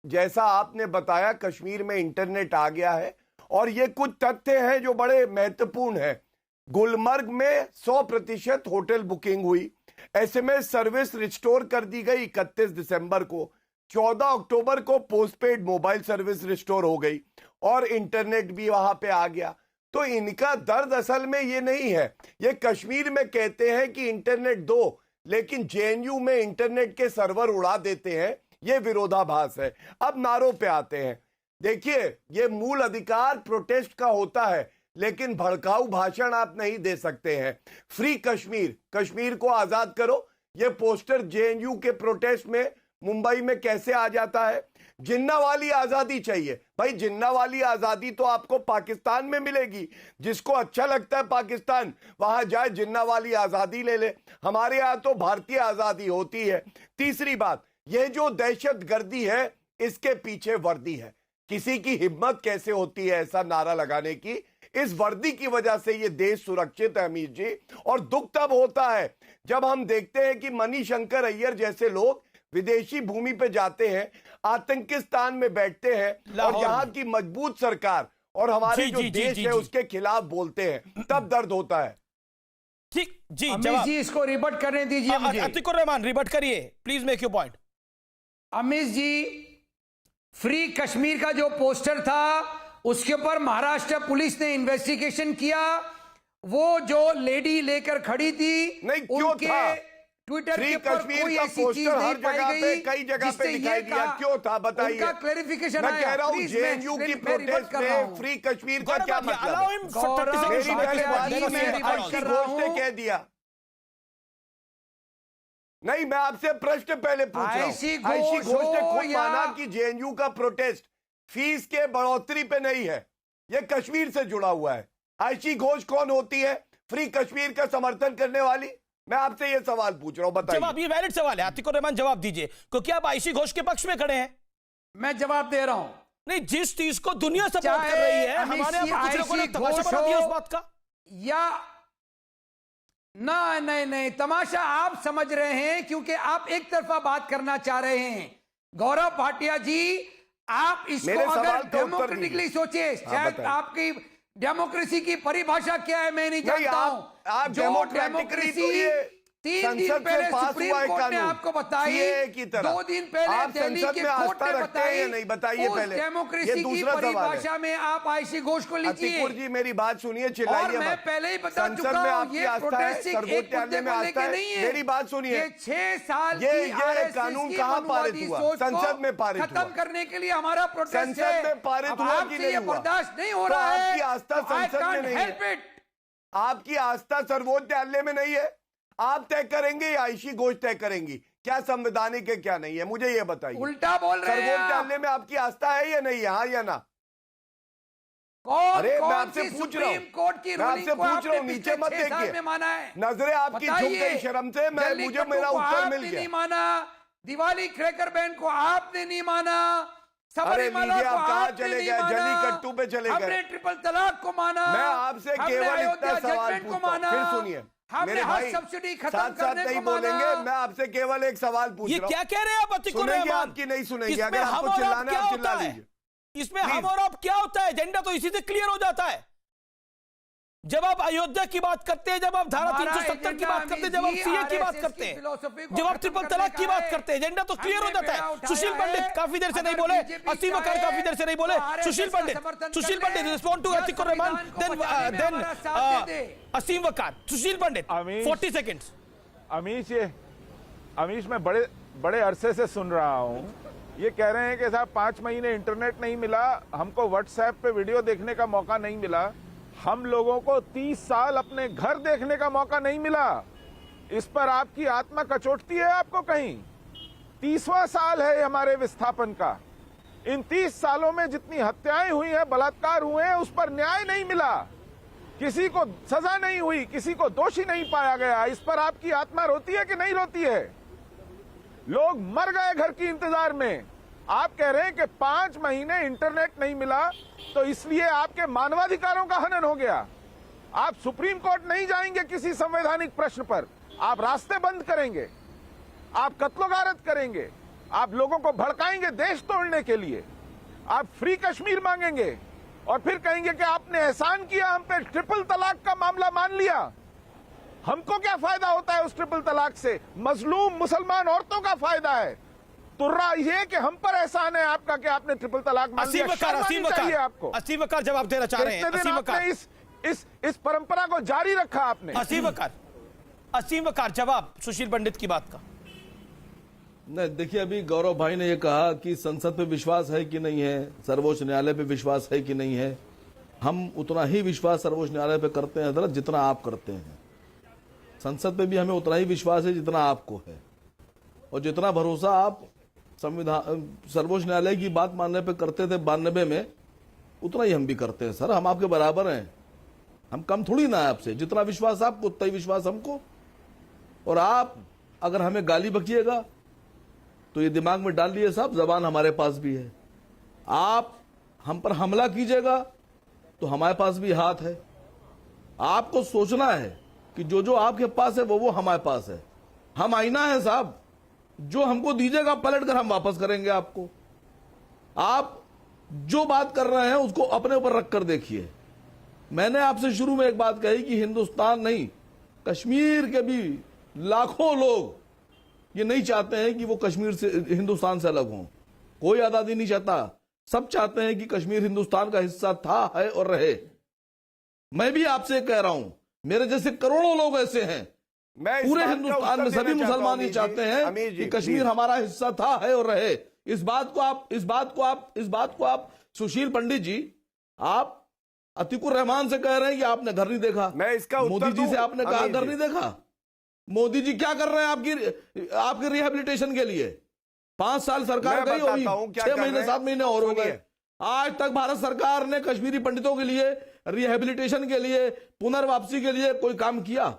जैसा आपने बताया, कश्मीर में इंटरनेट आ गया है और ये कुछ तथ्य हैं जो बड़े महत्वपूर्ण हैं। गुलमर्ग में 100% होटल बुकिंग हुई, एसएमएस सर्विस रिस्टोर कर दी गई 31 दिसंबर को, 14 अक्टूबर को पोस्टपेड मोबाइल सर्विस रिस्टोर हो गई और इंटरनेट भी वहां पे आ गया। तो इनका दर्द असल में ये नहीं है। ये कश्मीर में कहते हैं कि इंटरनेट दो, लेकिन जेएनयू में इंटरनेट के सर्वर उड़ा देते हैं। ये विरोधाभास है। अब नारों पे आते हैं। देखिए, ये मूल अधिकार प्रोटेस्ट का होता है, लेकिन भड़काऊ भाषण आप नहीं दे सकते हैं। फ्री कश्मीर, कश्मीर को आजाद करो, ये पोस्टर जेएनयू के प्रोटेस्ट में मुंबई में कैसे आ जाता है? जिन्ना वाली आजादी चाहिए भाई, जिन्ना वाली आजादी तो आपको पाकिस्तान में मिलेगी। जिसको अच्छा लगता है पाकिस्तान, वहां जाए, जिन्ना वाली आजादी ले ले। हमारे यहां तो भारतीय आजादी होती है। तीसरी बात, यह जो दहशतगर्दी है, इसके पीछे वर्दी है। किसी की हिम्मत कैसे होती है ऐसा नारा लगाने की? इस वर्दी की वजह से ये देश सुरक्षित है अमीर जी। और दुख तब होता है जब हम देखते हैं कि मणिशंकर अय्यर जैसे लोग विदेशी भूमि पे जाते हैं, आतंकिस्तान में बैठते हैं और यहाँ की मजबूत सरकार और हमारे जो देश है उसके खिलाफ बोलते हैं, तब दर्द होता है। ठीक जी, अमीश जी इसको रिबट करने दीजिए मुझे। अतीकुर रहमान रिबट करिए, please make your point. Amish ji, free Kashmir का जो पोस्टर था उसके ऊपर महाराष्ट्र पुलिस ने इन्वेस्टिगेशन किया। वो जो लेडी लेकर खड़ी थी, नहीं क्यों था? ट्विटर फ्री के ऊपर कश्मीर कोई का ऐसी चीज पोस्टर नहीं हर पाई जगह पे, गई कई जगह पे दिखाई दिया, क्यों था बताइए? उनका क्लैरिफिकेशन मैं कह रहा हूं प्लीज, जेएनयू की प्रोटेस्ट में फ्री कश्मीर का क्या मतलब है? मेरी पहली बात में आईशी घोष ने कह दिया। नहीं, मैं आपसे प्रश्न पहले पूछ रहा हूं। आईशी घोष ने खुद माना कि जेएनयू का प्रोटेस्ट फीस के बढ़ोतरी पे नहीं है, ये कश्मीर से जुड़ा हुआ है। आईशी घोष कौन होती है? फ्री कश्मीर का समर्थन करने वाली? मैं आपसे ये सवाल पूछ रहा हूं, बताइए। जवाब, ये वैलिड सवाल है, अतीकुर रहमान जवाब दीजिए, क्योंकि आप आईशी घोष के पक्ष में खड़े हैं। मैं जवाब दे रहा हूं। नहीं, जिस चीज को दुनिया सपोर्ट कर रही है, हमारे यहाँ कुछ लोगों ने तमाशा बना दिया उस बात का। या ना, नहीं, तमाशा आप समझ रहे हैं क्योंकि आप एक तरफा बात करना चाह रहे हैं। गौरव भाटिया जी, आप इसको अगर डेमोक्रेटिकली सोचे, शायद आपकी डेमोक्रेसी की परिभाषा क्या है मैं नहीं जानता हूं। आप डेमोक्रेसी 3 दिन पहले सुप्रीम कोर्ट ने आपको बताई, 2 दिन पहले दिल्ली के कोर्ट ने बताई। नहीं बताइए पहले, डेमोक्रेसी की परिभाषा में आप आईशी घोष को लीजिए। अतीकुर जी मेरी बात सुनिए, चिल्लाइए मत। मैं पहले ही बता चुका हूं, ये प्रोटेस्ट एक मुद्दे को लेके नहीं है। मेरी बात सुनिए, 6 साल ये कानून कहां पारित हुआ? संसद में पारित हुआ। खत्म करने के लिए हमारा प्रोटेस्ट है। संसद में पारित हुआ कि नहीं हुआ? बर्दाश्त नहीं हो रहा है। आपकी आस्था संसद में नहीं है, आपकी आस्था सर्वोच्च न्यायालय में नहीं है। आप तय करेंगे या आईशी घोष तय करेंगी क्या संवैधानिक है क्या नहीं है? मुझे ये बताइए। उल्टा बोल रहे हैं। सर्वोच्च न्यायालय में आपकी आस्था है या नहीं है? हाँ या ना? अरे मैं आपसे पूछ रहा हूँ, मैं आपसे पूछ रहा हूँ, नीचे मत देखिए, नजरें आपकी झुक गई शर्म से। मुझे मेरा उत्तर मिल गया। नहीं माना, दिवाली क्रैकर बैन को आपने नहीं माना, सबरीमाला को आपने नहीं माना, जल्लीकट्टू पे चले गए, हमने ट्रिपल तलाक को माना, मैं आपसे केवल इतना सवाल पूछता हूं। फिर सुनिए मेरे भाई, सब्सिडी खत्म साथ साथ करने नहीं को बोलेंगे। माना। मैं आपसे केवल एक सवाल पूछ रहा हूं। ये क्या कह रहे हैं आप अतीकुर रहमान? आपकी नहीं सुनेंगे, अगर आपको चिल्लाना है आप चिल्ला लीजिए। इसमें हम और आप क्या होता है? एजेंडा तो इसी से क्लियर हो जाता है। जब आप अयोध्या की बात करते हैं, जब आप धारा 370 की बात करते हैं, जब आप सीए की बात करते हैं, जब आप ट्रिपल तलाक की बात करते हैं, एजेंडा तो क्लियर हो जाता है। सुशील पंडित काफी देर से नहीं बोले, असीम वकार काफी देर से नहीं बोले। Sushil Pandit respond to Atiqur Rahman, then Aseem Waqar. Sushil Pandit 40 seconds. Amish मैं बड़े अरसे से सुन रहा हूं, ये कह रहे हैं कि साहब 5 महीने इंटरनेट नहीं मिला, हमको व्हाट्सएप पे वीडियो देखने का मौका नहीं मिला, हम लोगों को 30 साल अपने घर देखने का मौका नहीं मिला। इस पर आपकी आत्मा कचोटती है आपको कहीं? 30वां साल है हमारे विस्थापन का। इन 30 सालों में जितनी हत्याएं हुई हैं, बलात्कार हुए हैं, उस पर न्याय नहीं मिला, किसी को सजा नहीं हुई, किसी को दोषी नहीं पाया गया। इस पर आपकी आत्मा रोती है कि नहीं रोती है? लोग मर गए घर की इंतजार में। आप कह रहे हैं कि 5 महीने इंटरनेट नहीं मिला तो इसलिए आपके मानवाधिकारों का हनन हो गया। आप सुप्रीम कोर्ट नहीं जाएंगे किसी संवैधानिक प्रश्न पर, आप रास्ते बंद करेंगे, आप कत्लो-गारत करेंगे, आप लोगों को भड़काएंगे देश तोड़ने के लिए, आप फ्री कश्मीर मांगेंगे और फिर कहेंगे कि आपने एहसान किया हम पे, ट्रिपल तलाक का मामला मान लिया। हमको क्या फायदा होता है उस ट्रिपल तलाक से? मजलूम मुसलमान औरतों का फायदा है। तुर्रा ये कि हम पर एहसान है आपका कि आपने ट्रिपल तलाक मान लिया। आपको असीम वकार जवाब देना चाह रहे हैं। असीम वकार, इस परंपरा को जारी रखा आपने। असीम वकार जवाब सुशील पंडित की बात का। नहीं, देखिए अभी गौरव भाई ने ये कहा कि संसद पे विश्वास है कि नहीं है, सर्वोच्च न्यायालय पे विश्वास है कि नहीं है। हम उतना ही विश्वास सर्वोच्च न्यायालय पे करते हैं अदालत जितना आप करते हैं। संसद पे भी हमें उतना ही विश्वास है जितना आपको है, और जितना भरोसा आप संविधान सर्वोच्च न्यायालय की बात मानने पे करते थे 92 में, उतना ही हम भी करते हैं सर। हम आपके बराबर हैं, हम कम थोड़ी ना है आपसे। जितना विश्वास आपको उतना ही विश्वास हमको। और आप अगर हमें गाली बकिएगा तो ये दिमाग में डाल लिए साहब, जबान हमारे पास भी है। आप हम पर हमला कीजिएगा तो हमारे पास भी हाथ है। आपको सोचना है कि जो आपके पास है वो हमारे पास है। हम आईना है साहब, जो हमको दीजिएगा पलट कर हम वापस करेंगे आपको। आप जो बात कर रहे हैं उसको अपने ऊपर रख कर देखिए। मैंने आपसे शुरू में एक बात कही कि हिंदुस्तान नहीं, कश्मीर के भी लाखों लोग ये नहीं चाहते हैं कि वो कश्मीर से, हिंदुस्तान से अलग हों। कोई आजादी नहीं चाहता, सब चाहते हैं कि कश्मीर हिंदुस्तान का हिस्सा था, है और रहे। मैं भी आपसे कह रहा हूं, मेरे जैसे करोड़ों लोग ऐसे हैं पूरे हिंदुस्तान में, सभी मुसलमान ये चाहते हैं कि कश्मीर हमारा हिस्सा था, है और रहे। इस बात को आप सुशील पंडित जी, आप अतीकुर रहमान से कह रहे हैं कि आपने घर नहीं देखा। मैं इसका मोदी जी से आपने कहा घर नहीं देखा। मोदी जी क्या कर रहे हैं आपकी रिहेबिलिटेशन के लिए? 5 साल सरकार गई होगी, 6 महीने 7 महीने और हो गए। आज तक भारत सरकार ने कश्मीरी पंडितों के लिए, रिहेबिलिटेशन के लिए, पुनर्वापसी के लिए कोई काम किया?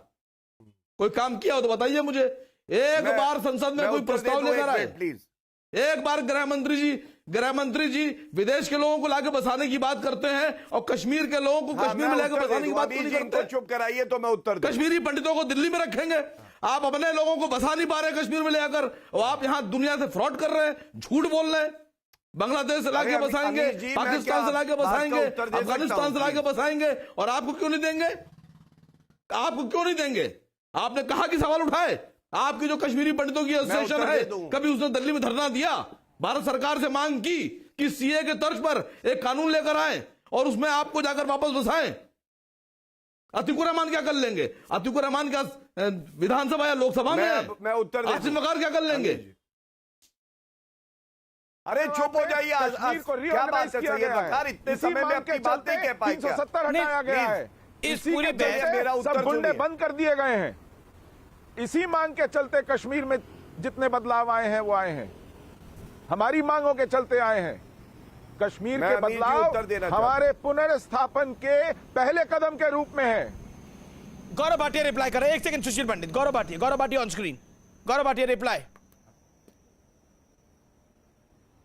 कोई काम किया हो तो बताइए मुझे। एक बार संसद में कोई प्रस्ताव लेकर आए, प्लीज। एक बार गृह मंत्री जी विदेश के लोगों को लाके बसाने की बात करते हैं और कश्मीर के लोगों को कश्मीर में लाके बसाने की बात क्यों नहीं करते? चुप कराइए तो मैं उत्तर दूं। कश्मीरी पंडितों को दिल्ली में रखेंगे, आप अपने लोगों को बसा नहीं पा रहे कश्मीर में लेकर, और आप यहां दुनिया से फ्रॉड कर रहे हैं, झूठ बोल रहे हैं। बांग्लादेश से लाके बसाएंगे, पाकिस्तान से लाके बसाएंगे, अफगानिस्तान से लाके बसाएंगे, और आपको क्यों नहीं देंगे? आपको क्यों नहीं देंगे? आपने कहा कि सवाल उठाए। आपकी जो कश्मीरी पंडितों की एसोसिएशन है, कभी उसने दिल्ली में धरना दिया? भारत सरकार से मांग की कि सीए के तर्ज पर एक कानून लेकर आए और उसमें आपको जाकर वापस बसाएं। अतीकुर रहमान क्या कर लेंगे? अतीकुर रहमान क्या विधानसभा या लोकसभा में? मैं उत्तर आसिम वकार क्या कर लेंगे? अरे चुप हो जाइए। क्या बात है सैयद वकार, इतने समय में अपनी बात नहीं कह पाए? 370 हटाया गया है, इस पूरी मेरा उत्तर सब गुंडे बंद कर दिए गए हैं। इसी मांग के चलते कश्मीर में जितने बदलाव आए हैं वो आए हैं, हमारी मांगों के चलते आए हैं। कश्मीर के बदलाव हमारे पुनर्स्थापन के पहले कदम के रूप में है। गौरव भाटिया रिप्लाई कर रहे हैं। 1 second Sushil Pandit, Gaurav Bhatia on screen. Gaurav Bhatia reply.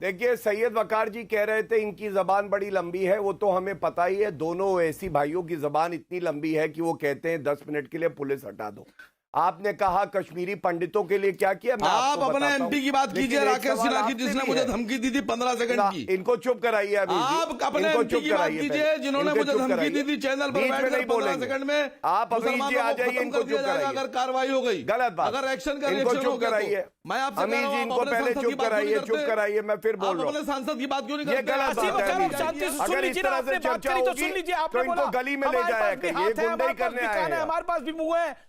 देखिए, सैयद वकार जी कह रहे थे इनकी जबान बड़ी लंबी है, वो तो हमें पता ही है। दोनों ऐसी भाइयों की जबान इतनी लंबी है कि वो कहते हैं 10 मिनट के लिए पुलिस हटा दो। आपने कहा कश्मीरी पंडितों के लिए क्या किया? आप अपने एमपी की बात कीजिए, राकेश सिन्हा की, जिसने मुझे धमकी दी थी 15 सेकंड की। इनको चुप कराइए। आप अपने एमपी की बात कीजिए जिन्होंने मुझे धमकी दी थी चैनल पर बैठकर 15 सेकंड में। आप अभी आ जाइए, इनको चुप कराइए। अगर कार्रवाई हो गई, गलत बात, अगर एक्शन का इनको रिएक्शन चुप हो गया कराइए। मैं आपसे अमीर जी इनको पहले चुप कराइए, चुप कराइए। मैं फिर बोल रहा हूँ, सांसद की बात क्यों नहीं ये करते? गलत बात है। अगर इस तरह से चर्चा होगी तो इनको गली में ले जाया करिए, ये गुंडे करने आए हैं। हमारे पास भी मुंह है।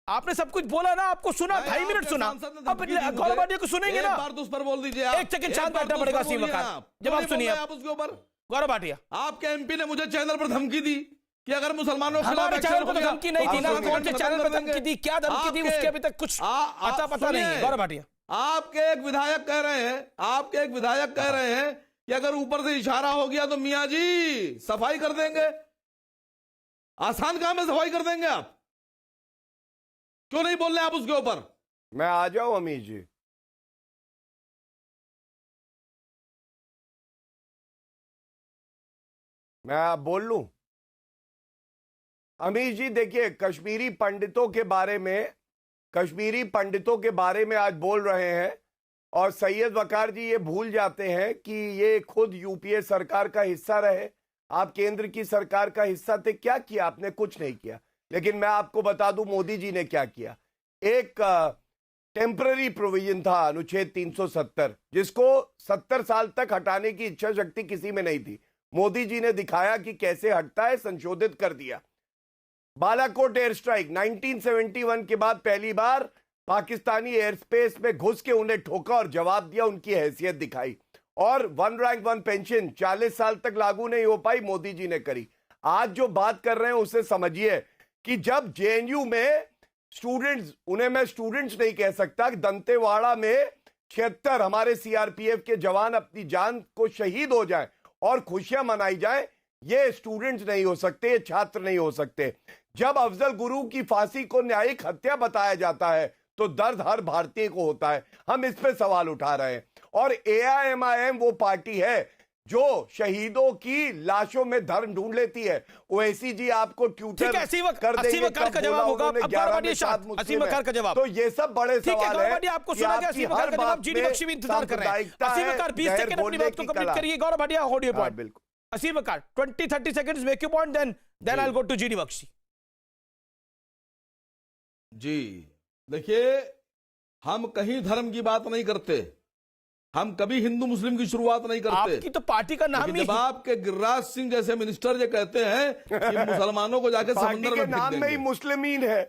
आपने सब कुछ बोला ना, आपको सुना, 2.5 मिनट सुना। अब गौरव भाटिया को सुनेंगे ना? एक बार तो उस पर बोल दीजिए। 1 सेकंड शांत बैठना पड़ेगा। असीम वकार जवाब सुनिए आप उसके ऊपर। गौरव भाटिया, आपके एमपी ने मुझे चैनल पर धमकी दी कि अगर मुसलमानों के खिलाफ हमारे चैनल पर एक्शन धमकी नहीं थी ना। कौन से चैनल पर धमकी दी, क्या धमकी दी, उसके अभी तक कुछ अता पता नहीं है। गौरव भाटिया, आपके एक विधायक कह रहे हैं कि अगर ऊपर से इशारा हो गया तो मियां जी सफाई कर देंगे। आसान काम है, सफाई कर देंगे आप। क्यों नहीं बोल रहे आप उसके ऊपर? मैं आ जाऊं अमीर जी? मैं आप बोल लूं? अमीर जी देखिए, कश्मीरी पंडितों के बारे में आज बोल रहे हैं और सैयद वकार जी ये भूल जाते हैं कि ये खुद यूपीए सरकार का हिस्सा रहे। आप केंद्र की सरकार का हिस्सा थे, क्या किया आपने? कुछ नहीं किया। लेकिन मैं आपको बता दूं मोदी जी ने क्या किया। एक टेम्पररी प्रोविजन था अनुच्छेद 370, जिसको 70 साल तक हटाने की इच्छा शक्ति किसी में नहीं थी। मोदी जी ने दिखाया कि कैसे हटता है, संशोधित कर दिया। बालाकोट एयर स्ट्राइक 1971 के बाद पहली बार पाकिस्तानी एयर स्पेस में घुस के उन्हें ठोका और जवाब दिया, उनकी हैसियत दिखाई। और 1 रैंक 1 पेंशन 40 साल तक लागू नहीं हो पाई, मोदी जी ने करी। आज जो बात कर रहे हैं उसे समझिए कि जब जेएनयू में स्टूडेंट्स, उन्हें मैं स्टूडेंट्स नहीं कह सकता, दंतेवाड़ा में 76 हमारे सीआरपीएफ के जवान अपनी जान को शहीद हो जाएं और खुशियां मनाई जाएं, ये स्टूडेंट्स नहीं हो सकते, ये छात्र नहीं हो सकते। जब अफजल गुरु की फांसी को न्यायिक हत्या बताया जाता है तो दर्द हर भारतीय को होता है। हम इस पे सवाल उठा रहे हैं। और एआईएमआईएम वो पार्टी है जो शहीदों की लाशों में धर्म ढूंढ लेती है। ओवैसी जी आपको ट्यूटर कर देंगे का जवाब होगा। असीम वकार का जवाब। तो ये सब बड़े सवाल है। आपको सुना गया असीम वकार का जवाब। जीडी बख्शी भी इंतजार कर रहे हैं। असीम वकार 20 सेकंड अपनी बात को कंप्लीट करिए। Gaurav Bhatia hold your point. बिल्कुल Aseem Waqar 20-30 seconds make your point, then I will go to GD Bakshi. जी देखिए, हम कहीं धर्म की बात नहीं करते, हम कभी हिंदू मुस्लिम की शुरुआत नहीं करते। आपकी तो पार्टी का नाम ही जब आपके गिरिराज सिंह जैसे मिनिस्टर ये कहते हैं कि मुसलमानों को जाके समंदर में नाम में ही मुस्लिमीन है,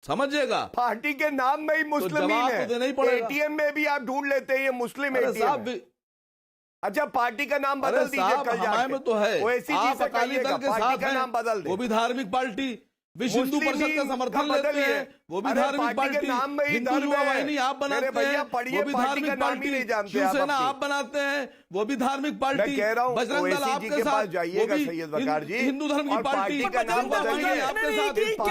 समझिएगा, पार्टी के नाम में ही मुस्लिमीन है। तो देना ही पड़ेगा। एटीएम में भी आप ढूंढ लेते हैं ये मुस्लिम एटीएम है। अच्छा पार्टी का नाम बदल दीजिए कल जाके। में तो है ओवैसी जी से अकाली दल के पार्टी साथ का नाम बदल दे। वो भी धार्मिक पार्टी, विश्व हिंदू परिषद का समर्थन लेते हैं, वो भी धार्मिक पार्टी, हिंदू युवा वाहिनी आप बनाते हैं, वो भी धार्मिक पार्टी, शिवसेना आप बनाते हैं, वो भी धार्मिक पार्टी, बजरंग दल आपके साथ, जाइएगा सैयद वकार जी, हिंदू धर्म की पार्टी का नाम बदलिए आपके साथ।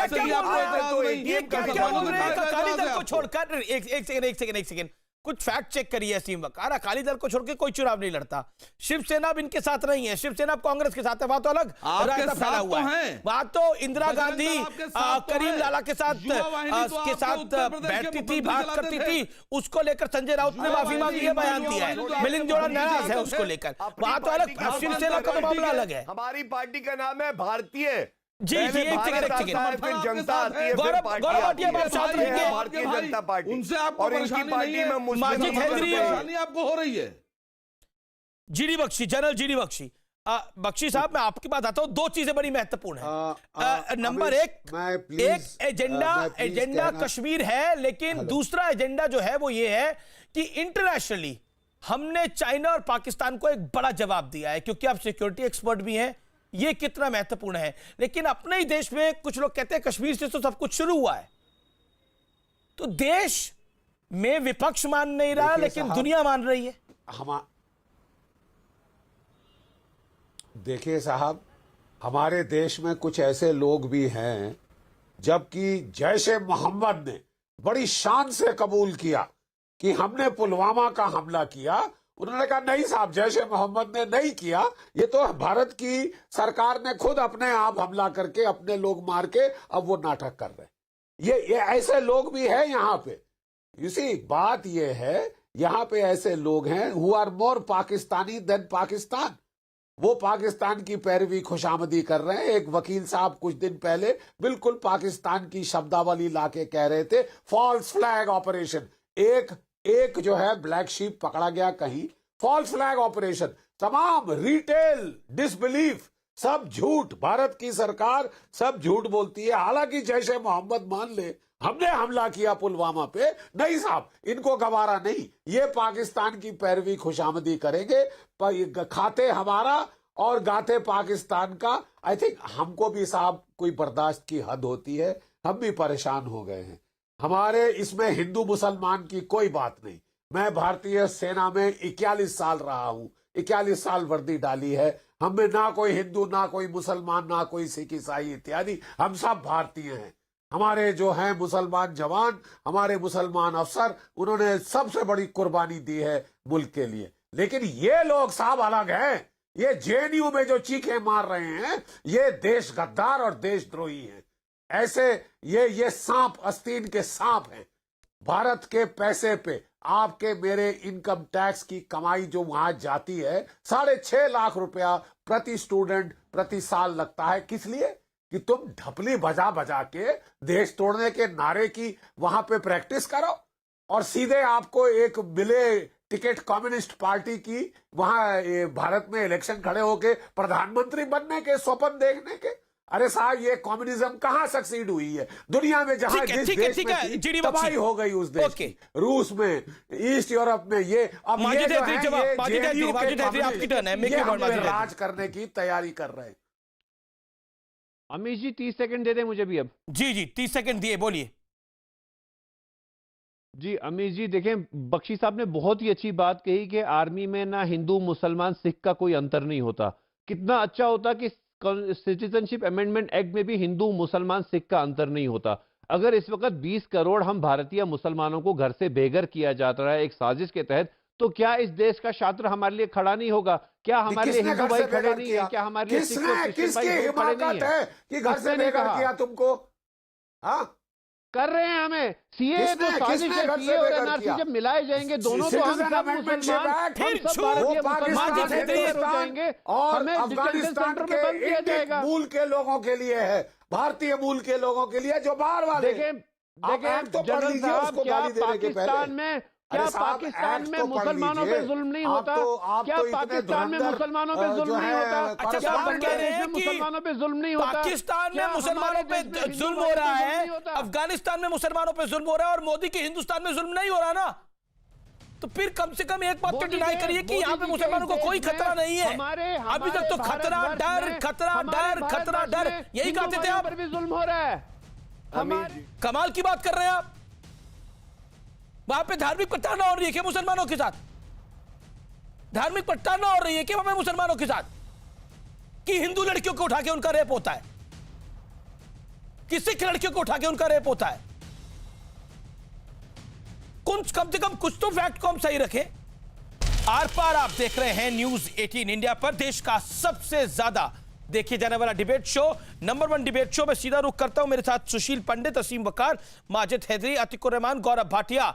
छोड़कर एक सेकंड कुछ फैक्ट चेक करिए असीम वकार। अकाली दल को छोड़ के कोई चुनाव नहीं लड़ता। शिवसेना भी इनके साथ नहीं है, शिवसेना कांग्रेस के साथ है, वहां तो अलग रायता फैला हुआ है। वहां तो इंदिरा गांधी करीम लाला के साथ बैठती थी, बात करती थी, उसको लेकर संजय राउत ने माफी मांगी है, बयान दिया है, मिलिंद जोड़ा नाराज है उसको लेकर। वहां तो अलग, शिवसेना का मामला अलग है। हमारी पार्टी का नाम है भारतीय। जी जी एक सेकंड फिर जनता आती है, गौरव भाटिया साथ रहेंगे, भारतीय जनता पार्टी, उनसे आपको और इनकी पार्टी में माजिद हैदरी परेशानी आपको हो रही है। GD Bakshi, general GD Bakshi. Bakshi साहब मैं आपकी बात आता हूं, दो चीजें बड़ी महत्वपूर्ण है। नंबर एक एजेंडा कश्मीर है, लेकिन दूसरा एजेंडा जो है वो ये है कि इंटरनेशनली हमने चाइना और पाकिस्तान को एक बड़ा जवाब दिया है, क्योंकि आप सिक्योरिटी एक्सपर्ट भी हैं, ये कितना महत्वपूर्ण है। लेकिन अपने ही देश में कुछ लोग कहते हैं कश्मीर से तो सब कुछ शुरू हुआ है, तो देश में विपक्ष मान नहीं रहा, लेकिन दुनिया मान रही है। देखिए साहब, हमारे देश में कुछ ऐसे लोग भी हैं, जबकि जैश-ए मोहम्मद ने बड़ी शान से कबूल किया कि हमने पुलवामा का हमला किया, उन्होंने कहा नहीं साहब, जैश-ए मोहम्मद ने नहीं किया, ये तो भारत की सरकार ने खुद अपने आप हमला करके अपने लोग मार के अब वो नाटक कर रहे हैं। ये ऐसे लोग भी हैं यहाँ पे। इसी बात ये है, यहाँ पे ऐसे लोग हैं who are more Pakistani than Pakistan. वो पाकिस्तान की पैरवी खुशामदी कर रहे हैं। एक वकील साहब कुछ दिन पहले बिल्कुल पाकिस्तान की शब्दावली लाके कह रहे थे, फॉल्स फ्लैग ऑपरेशन। एक जो है ब्लैक शीप पकड़ा गया कहीं, फॉल्स फ्लैग ऑपरेशन, तमाम रिटेल डिसबिलीफ, सब झूठ। भारत की सरकार सब झूठ बोलती है। हालांकि जैश-ए मोहम्मद मान ले हमने हमला किया पुलवामा पे, नहीं साहब इनको गवारा नहीं, ये पाकिस्तान की पैरवी खुशामदी करेंगे, खाते हमारा और गाते पाकिस्तान का। आई थिंक हमको भी साहब कोई बर्दाश्त की हद होती है, हम भी परेशान हो गए हैं। हमारे इसमें हिंदू मुसलमान की कोई बात नहीं। मैं भारतीय सेना में 41 साल रहा हूं, 41 साल वर्दी डाली है। हमें ना कोई हिंदू, ना कोई मुसलमान, ना कोई सिख ईसाई इत्यादि, हम सब भारतीय हैं। हमारे जो हैं मुसलमान जवान, हमारे मुसलमान अफसर, उन्होंने सबसे बड़ी कुर्बानी दी है मुल्क के लिए। लेकिन ये लोग साहब अलग हैं। ये जेएनयू में जो चीखें मार रहे हैं, ये देश गद्दार और देशद्रोही हैं। ऐसे ये सांप, आस्तीन के सांप हैं। भारत के पैसे पे आपके मेरे इनकम टैक्स की कमाई जो वहां जाती है, 6.5 लाख रुपया प्रति स्टूडेंट प्रति साल लगता है। किस लिए? कि तुम ढपली बजा बजा के देश तोड़ने के नारे की वहां पे प्रैक्टिस करो, और सीधे आपको एक मिले टिकट कम्युनिस्ट पार्टी की, वहां भारत में इलेक्शन खड़े होके प्रधानमंत्री बनने के, स्वप्न देखने के। अरे साहब, ये कम्युनिज्म कहां सक्सीड हुई है दुनिया में? जहां जिस देश में थी, तबाही हो गई उस देश की। रूस में, ईस्ट यूरोप में, ये अब ये जो है राज करने की तैयारी कर रहे हैं। अमीश जी 30 सेकंड दे दें मुझे भी अब। जी 30 सेकंड दिए, बोलिए। जी अमीश जी, देखें बख्शी साहब ने बहुत ही अच्छी बात कही कि आर्मी में ना हिंदू मुसलमान सिख का कोई अंतर नहीं होता। कितना अच्छा होता कि सिटीजनशिप अमेंडमेंट एक्ट में भी हिंदू मुसलमान सिख का अंतर नहीं होता। अगर इस वक्त 20 करोड़ हम भारतीय मुसलमानों को घर से बेघर किया जाता है एक साजिश के तहत, तो क्या इस देश का छात्र हमारे लिए खड़ा नहीं होगा? क्या हमारे लिए किसने हिंदू घर भाई से खड़े बेघर नहीं किया? है? क्या हमारे लिए सिख और किसने, क्रिश्चियन भाई किसकी खड़े नहीं हिमाकत है? है कि घर से किसने नहीं बेघर कहा? किया तुमको? हाँ, कर रहे हैं हमें। सीए तो किसने साजिश है, घर से सीए और बेघर एनआरसी किया? जब मिलाए जाएंगे दोनों तो हम Citizen सब Amendment मुसलमान, Act, हम फिर सब झूठ, भारतीय वो मुसलमान पाकिस्तान, जैसे हो जाएंगे, और हमें डिटेंशन अफगानिस्तान सेंटर के में बंद किया इंडिक जाएगा। मूल के लोगों के लिए है, भारतीय मूल के लोगों के लिए, जो बाहर वाले। देखें आप एक्ट तो पढ़ जनरल लीजिए साहब, उसको क्या गाली देने के पाकिस्तान पहले। में अरे क्या साहब, पाकिस्तान एक्ट में तो पढ़ मुसलमानों पे लीजिए। जुल्म नहीं आप होता? तो क्या इतने पाकिस्तान में धुरंधर, मुसलमानों पे जो जुल्म नहीं है, होता? अच्छा, क्या आप कह रहे बांग्लादेश हैं में कि मुसलमानों पे जुल्म नहीं होता? पाकिस्तान में क्या मुसलमानों हमारे पे देश में जुल्म हिंदू हो भाई रहा पे जुल्म है, नहीं होता? अफगानिस्तान में मुसलमानों पे जुल्म हो रहा है, और मोदी के हिंदुस्तान में जुल्म नहीं हो रहा ना। तो फिर कम से कम एक बात तो डिनाई करिए कि यहाँ पे मुसलमानों को कोई खतरा नहीं है। अभी तक तो खतरा डर, खतरा डर, खतरा डर, यही कहते थे आप। पर भी जुल्म हो रहा है। हमारे कमाल की बात कर रहे हैं आप। वहां पे धार्मिक प्रताड़ना हो रही है क्या मुसलमानों के साथ? धार्मिक प्रताड़ना हो रही है क्या वहां पे मुसलमानों के साथ? कि हिंदू लड़कियों को उठा के उनका रेप होता है, कि सिख लड़कियों को उठा के उनका रेप होता है? कम से कम कुछ तो फैक्ट को हम सही रखें। आर पार आप देख रहे हैं न्यूज 18 इंडिया पर, देश का सबसे ज्यादा देखे जाने वाला debate show, number 1 debate show में सीधा रुख करता हूं। मेरे साथ सुशील पंडित, असीम वकार, माजिद हैदरी, अतिकुर रहमान, गौरव भाटिया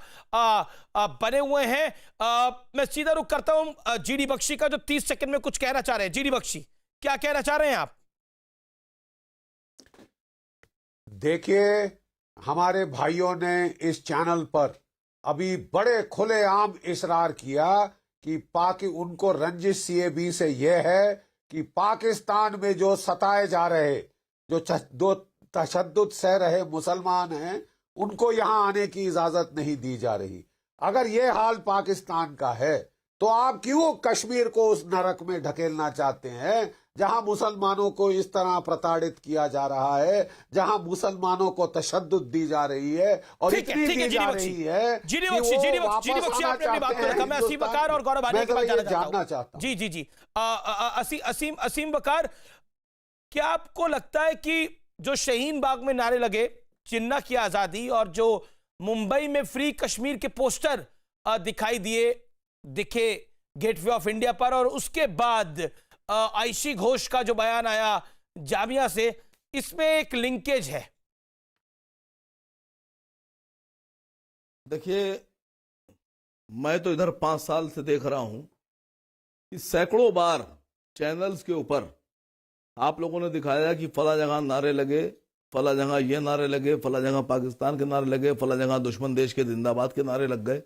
बने हुए हैं। मैं सीधा रुख करता हूं जीडी बख्शी का, जो 30 सेकंड में कुछ कहना चाह रहे हैं। जीडी बख्शी, क्या कहना चाह रहे हैं आप? देखिए, हमारे भाइयों ने इस चैनल पर अभी बड़े खुलेआम इसरार किया कि उनको रंजिश सीएबी से यह है कि पाकिस्तान में जो सताए जा रहे, जो तशद्दुद सह रहे मुसलमान हैं, उनको यहां आने की इजाजत नहीं दी जा रही। अगर ये हाल पाकिस्तान का है तो आप क्यों कश्मीर को उस नरक में ढकेलना चाहते हैं जहां मुसलमानों को इस तरह प्रताड़ित किया जा रहा है, जहां मुसलमानों को तशद्दुद दी जा रही है और इतनी दी जा रही है कि वो वापस आना चाहते हैं। मैं असीम वकार और गौरव भाटिया के पास जानना चाहता हूं। जी जी जी, असीम वकार, क्या आपको लगता है कि जो शाहीन बाग में नारे लगे जिन्ना की आजादी, और जो मुंबई में फ्री कश्मीर के पोस्टर दिखे गेटवे ऑफ इंडिया पर, और उसके बाद आयशी घोष का जो बयान आया जामिया से, इसमें एक लिंकेज है? देखिए, मैं तो इधर 5 साल से देख रहा हूं कि सैकड़ों बार चैनल्स के ऊपर आप लोगों ने दिखाया कि फला जगह नारे लगे, फला जगह ये नारे लगे, फला जगह पाकिस्तान के नारे लगे, फला जगह दुश्मन देश के जिंदाबाद के नारे लग गए।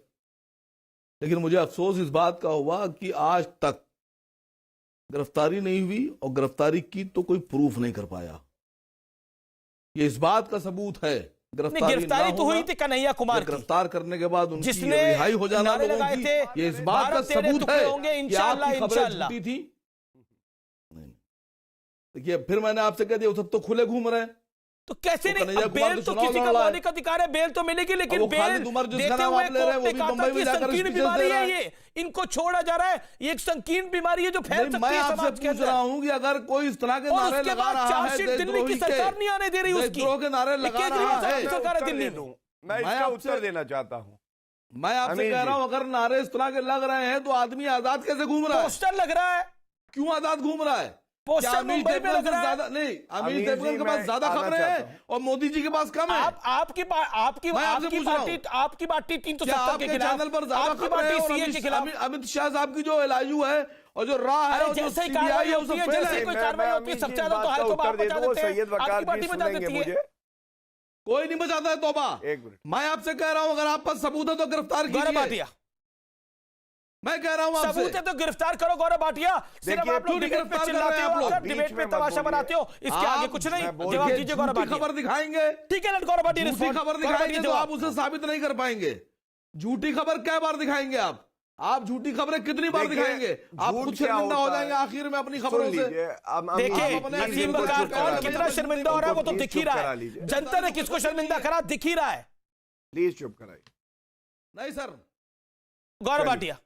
लेकिन मुझे अफसोस इस बात का हुआ कि आज तक गिरफ्तारी नहीं हुई, और गिरफ्तारी की तो कोई प्रूफ नहीं कर पाया। ये इस बात का सबूत है, गिरफ्तारी तो हुई थी कन्हैया कुमार की, गिरफ्तार करने के बाद उनकी जिसने रिहाई हो जाना नारे लोगों लगाए की, थे, ये इस बात का सबूत है कि आपकी खबरें झूठी थी। देखिए, फिर मैंने आपसे कह दिया, सब तो खुले घूम रहे हैं, तो कैसे नहीं? कन्हैया कुमार बेल तो तो चुनाव किसी लड़ का रहा है। मौलिक अधिकार है, बेल तो मिलेगी, लेकिन अब वो बेल खालिद उमर जिसका देते नाम हुए आप ले रहे हैं, वो कोर्ट भी ने कहा बंबई था में कि जाकर संकीर्ण स्पीचेस बीमारी दे रहा है, है। ये इनको छोड़ा जा रहा है, ये एक संकीर्ण बीमारी है जो फैल नहीं, सकती मैं है आपसे समाज के पूछ अंदर। रहा हूं कि अगर कोई इस तरह के और नारे उसके लगा बाद रहा है, चार्जशीट दिल्ली की सरकार नहीं आने दे रही उसकी, देशद्रोह के नारे लगा केजरीवाल रहा है। साहब सरकार है दिल्ली में। मैं इसका उत्तर देना चाहता हूं। मैं आपसे कह रहा हूं, अगर नारे इस तरह के लग रहे हैं तो आदमी आजाद कैसे घूम रहा है? पोस्टर लग रहा है, क्यों आजाद घूम रहा है? पोस्टर क्या अमीश मुंबई में देवगन लग से रहा है? ज्यादा नहीं, अमीश अमीश देवगन जी, के पास मैं ज्यादा आना खबरें चाहता हैं हूं। और मोदी जी के पास कम है। आपकी पार्टी 370 के खिलाफ, चैनल पर ज्यादा आपकी खबरें पार्टी हैं, और सीए के खिलाफ। अमित शाह साहब की जो एलआईयू है और जो राह है, और जो जैसे ही सीबीआई कार्रवाई है, होती है, उससे जैसे पहले कोई कार्रवाई होती है, सबसे ज्यादा तो हाई तो आप बचा देते हैं, आपकी पार्टी बचा देती है। कोई नहीं बचाता है तौबा। एक मिनट, मैं आपसे कह रहा हूं, अगर आप पास सबूत है तो गिरफ्तार गौरव कीजिए। भाटिया, मैं कह रहा हूं आपसे, सबूत है तो गिरफ्तार करो गौरव भाटिया। सिर्फ देखिए, आप लोग क्यों नहीं डिबेट पे गिरफ्तार कर चिल्लाते रहे हैं हो, आप लोग? और डिबेट पे तमाशा बनाते हो, इसके आगे कुछ नहीं। जवाब दीजिए गौरव झूठी भाटिया। खबर दिखाएंगे, ठीक है, गौरव भाटिया झूठी खबर दिखाएंगे तो आप उसे साबित नहीं कर पाएंगे। झूठी खबर क्या बार दिखाएंगे आप झूठी खबरें कितनी बार देखिए, दिखाएंगे? आप झूठ खुद क्या शर्मिंदा हो होता जाएंगे है? आखिर में अपनी सुन खबरों से। लीजिए, देखिए, अपने नसीम इनको वकार चुप करा कौन लीजिए। कितना शर्मिंदा हो रहा है वो तो प्लीज दिख ही चुप रहा करा है, लीजिए। जनता ने किसको शर्मिंदा करा दिख ही रहा है। प्लीज चुप कराइए। नहीं सर, गौरव भाटिया,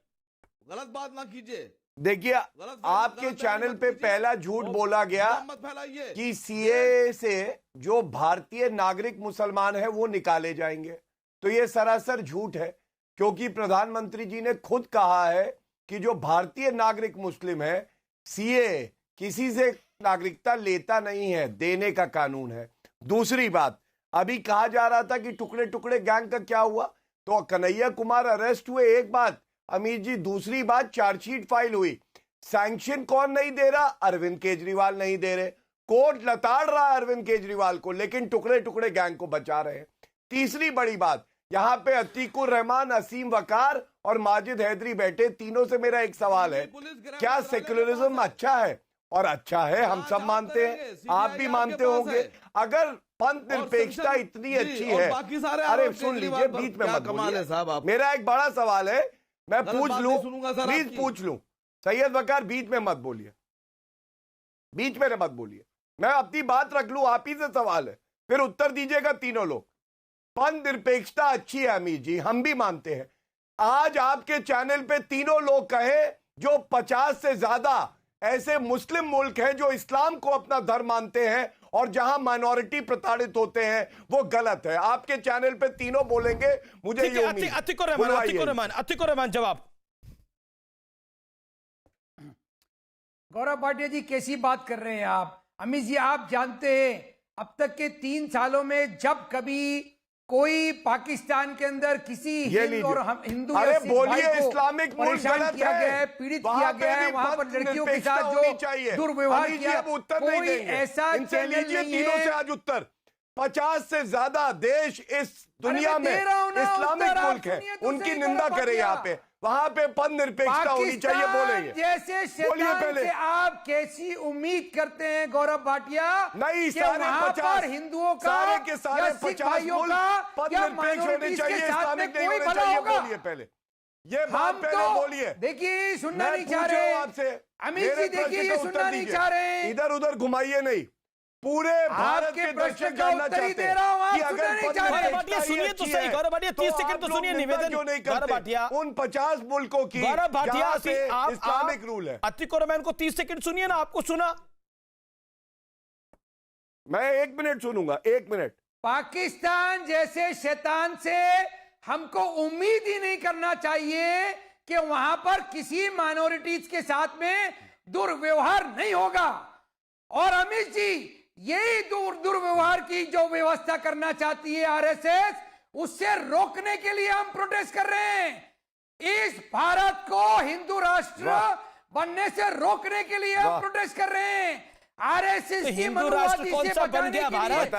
गलत बात ना कीजिए। देखिए, आपके चैनल पे पहला झूठ बोला गया मत फैलाइए कि सीए से जो भारतीय नागरिक मुसलमान है वो निकाले जाएंगे, तो ये सरासर झूठ है। क्योंकि प्रधानमंत्री जी ने खुद कहा है कि जो भारतीय नागरिक मुस्लिम है, सीए किसी से नागरिकता लेता नहीं है, देने का कानून है। दूसरी बात, अभी कहा जा रहा था कि टुकड़े टुकड़े गैंग का क्या हुआ, तो कन्हैया कुमार अरेस्ट हुए, एक बात अमीर जी। दूसरी बात, चार्जशीट फाइल हुई, सैंक्शन कौन नहीं दे रहा? अरविंद केजरीवाल नहीं दे रहे। कोर्ट लताड़ रहा है अरविंद केजरीवाल को, लेकिन टुकड़े टुकड़े गैंग को बचा रहे हैं। तीसरी बड़ी बात, यहां पे अतीकुर रहमान, असीम वकार और माजिद हैदरी बैठे। तीनों से मेरा एक सवाल है, क्या सेक्युलरिज्म अच्छा है? और अच्छा है, हम सब मानते हैं, आप भी मानते होंगे। अगर पंथ निरपेक्षता इतनी अच्छी है, अरे सुन लीजिए, बीच में मत बोलिए। मेरा एक बड़ा सवाल है, मैं पूछ लूं, प्लीज पूछ लूं। सैयद वकार, बीच में मत बोलिए, बीच में मत बोलिए, मैं अपनी बात रख लूं, आप ही से सवाल है, फिर उत्तर दीजिएगा तीनों लोग। पंथ निरपेक्षता अच्छी है अमीर जी, हम भी मानते हैं। आज आपके चैनल पे तीनों लोग कहे जो 50 से ज्यादा ऐसे मुस्लिम मुल्क हैं जो इस्लाम को अपना धर्म मानते हैं और जहां माइनॉरिटी प्रताड़ित होते हैं, वो गलत है। आपके चैनल पे तीनों बोलेंगे, मुझे ये उम्मीद। अतीकुर रहमान जवाब। गौरव भाटिया जी, कैसी बात कर रहे हैं आप? अमित जी, आप जानते हैं अब तक के 3 सालों में जब कभी कोई पाकिस्तान के अंदर किसी हिंदू और हिंदू, अरे बोलिए, इस्लामिक मुल्क गलत किया गया है, पीड़ित किया गया है, वहां पर लड़कियों के साथ जो दुर्व्यवहार किया, कोई ऐसा चैनल नहीं है। से आज उत्तर 50 से ज्यादा देश इस दुनिया में इस्लामिक मुल्क है, उनकी निंदा करे यहाँ पे, वहां पे पंथ निरपेक्षता होनी चाहिए। बोलेंगे जैसे शैतान से आप कैसी उम्मीद करते हैं गौरव भाटिया? नहीं, सारे 50 हिंदुओं का, सारे के सारे 50 मुल्क पंथ निरपेक्ष होने चाहिए, इस्लामिक नहीं होने चाहिए। बोलिए पहले, ये बात पहले बोलिए। देखिए, सुनना नहीं चाह रहे आपसे अमित जी, देखिए ये सुनना नहीं चाह रहे, इधर उधर घुमाइए नहीं, पूरे भारत के दर्शक जानना चाहते हैं कि अगर सुनिए तो सही गौरव भाटिया, 30 सेकंड तो सुनिए निवेदन। क्यों नहीं करते उन 50 मुल्कों की गौरव भाटिया, इस्लामिक रूल है? अतीकुर रहमान को 30 सेकंड सुनिए ना, आपको सुना? मैं 1 मिनट सुनूंगा, 1 मिनट। पाकिस्तान जैसे शैतान से हमको उम्मीद ही नहीं करना चाहिए कि वहां पर किसी माइनॉरिटीज के साथ में दुर्व्यवहार नहीं होगा। और अमित जी, यही दुर्व्यवहार की जो व्यवस्था करना चाहती है आरएसएस, उससे रोकने के लिए हम प्रोटेस्ट कर रहे हैं। इस भारत को हिंदू राष्ट्र बनने से रोकने के लिए हम प्रोटेस्ट कर रहे हैं। आरएसएस की मनोवादी से बचाने के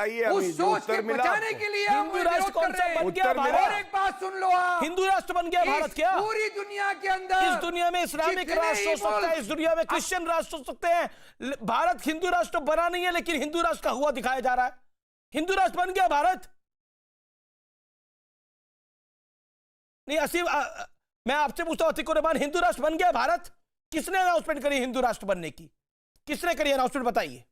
लिए, उस सोच से बचाने के लिए हम विरोध कर रहे हैं। और एक बात सुन लो आप, हिंदू राष्ट्र बन गया भारत क्या? पूरी दुनिया के अंदर, इस दुनिया में इस्लामिक राष्ट्र हो सकता है, इस दुनिया में क्रिश्चियन राष्ट्र हो सकते हैं। भारत हिंदू राष्ट्र बना नहीं है, लेकिन हिंदू राष्ट्र का हुआ दिखाया जा रहा है। हिंदू राष्ट्र बन गया भारत। नहीं असीम, मैं आपसे पूछता हूं अतीकुर रहमान, हिंदू राष्ट्र बन गया भारत? किसने अनाउंसमेंट करी हिंदू राष्ट्र बनने की? किसने करी अनाउंसमेंट, बताइए?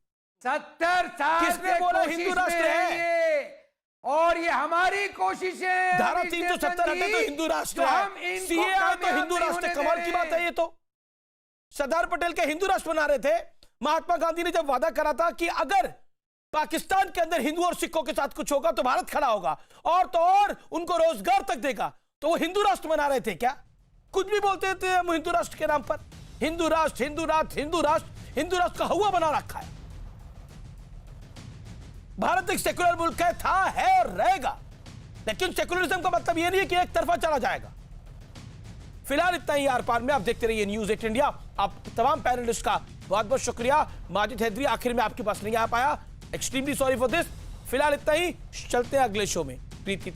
70 साल किसने बोला हिंदू राष्ट्र है? और ये हमारी कोशिश है। धारा 370 हटे तो हिंदू राष्ट्र है, सीए आए तो हिंदू राष्ट्र। कमाल की बात है ये तो। सरदार पटेल के हिंदू राष्ट्र बना रहे थे। महात्मा गांधी ने जब वादा करा था कि अगर पाकिस्तान के अंदर हिंदू और सिखों के साथ कुछ होगा तो भारत खड़ा होगा, और तो और उनको रोजगार तक देगा, तो वो हिंदू राष्ट्र बना रहे थे क्या? कुछ भी बोलते थे हम हिंदू राष्ट्र के नाम पर। हिंदू राष्ट्र, हिंदू राष्ट्र, हिंदू राष्ट्र, हिंदू राष्ट्र का हुआ बना रखा है। भारत एक सेकुलर मुल्क है, था, है और रहेगा, लेकिन सेकुलरिज्म का मतलब यह नहीं है कि एक तरफा चला जाएगा। फिलहाल इतना ही आर पार में। आप देखते रहिए न्यूज़ 8 इंडिया। आप तमाम पैनलिस्ट का बहुत बहुत शुक्रिया। माजिद हैदरी आखिर में आपके पास नहीं आ पाया, एक्सट्रीमली सॉरी फॉर दिस। फिलहाल इतना ही, चलते हैं अगले शो में। प्रीति।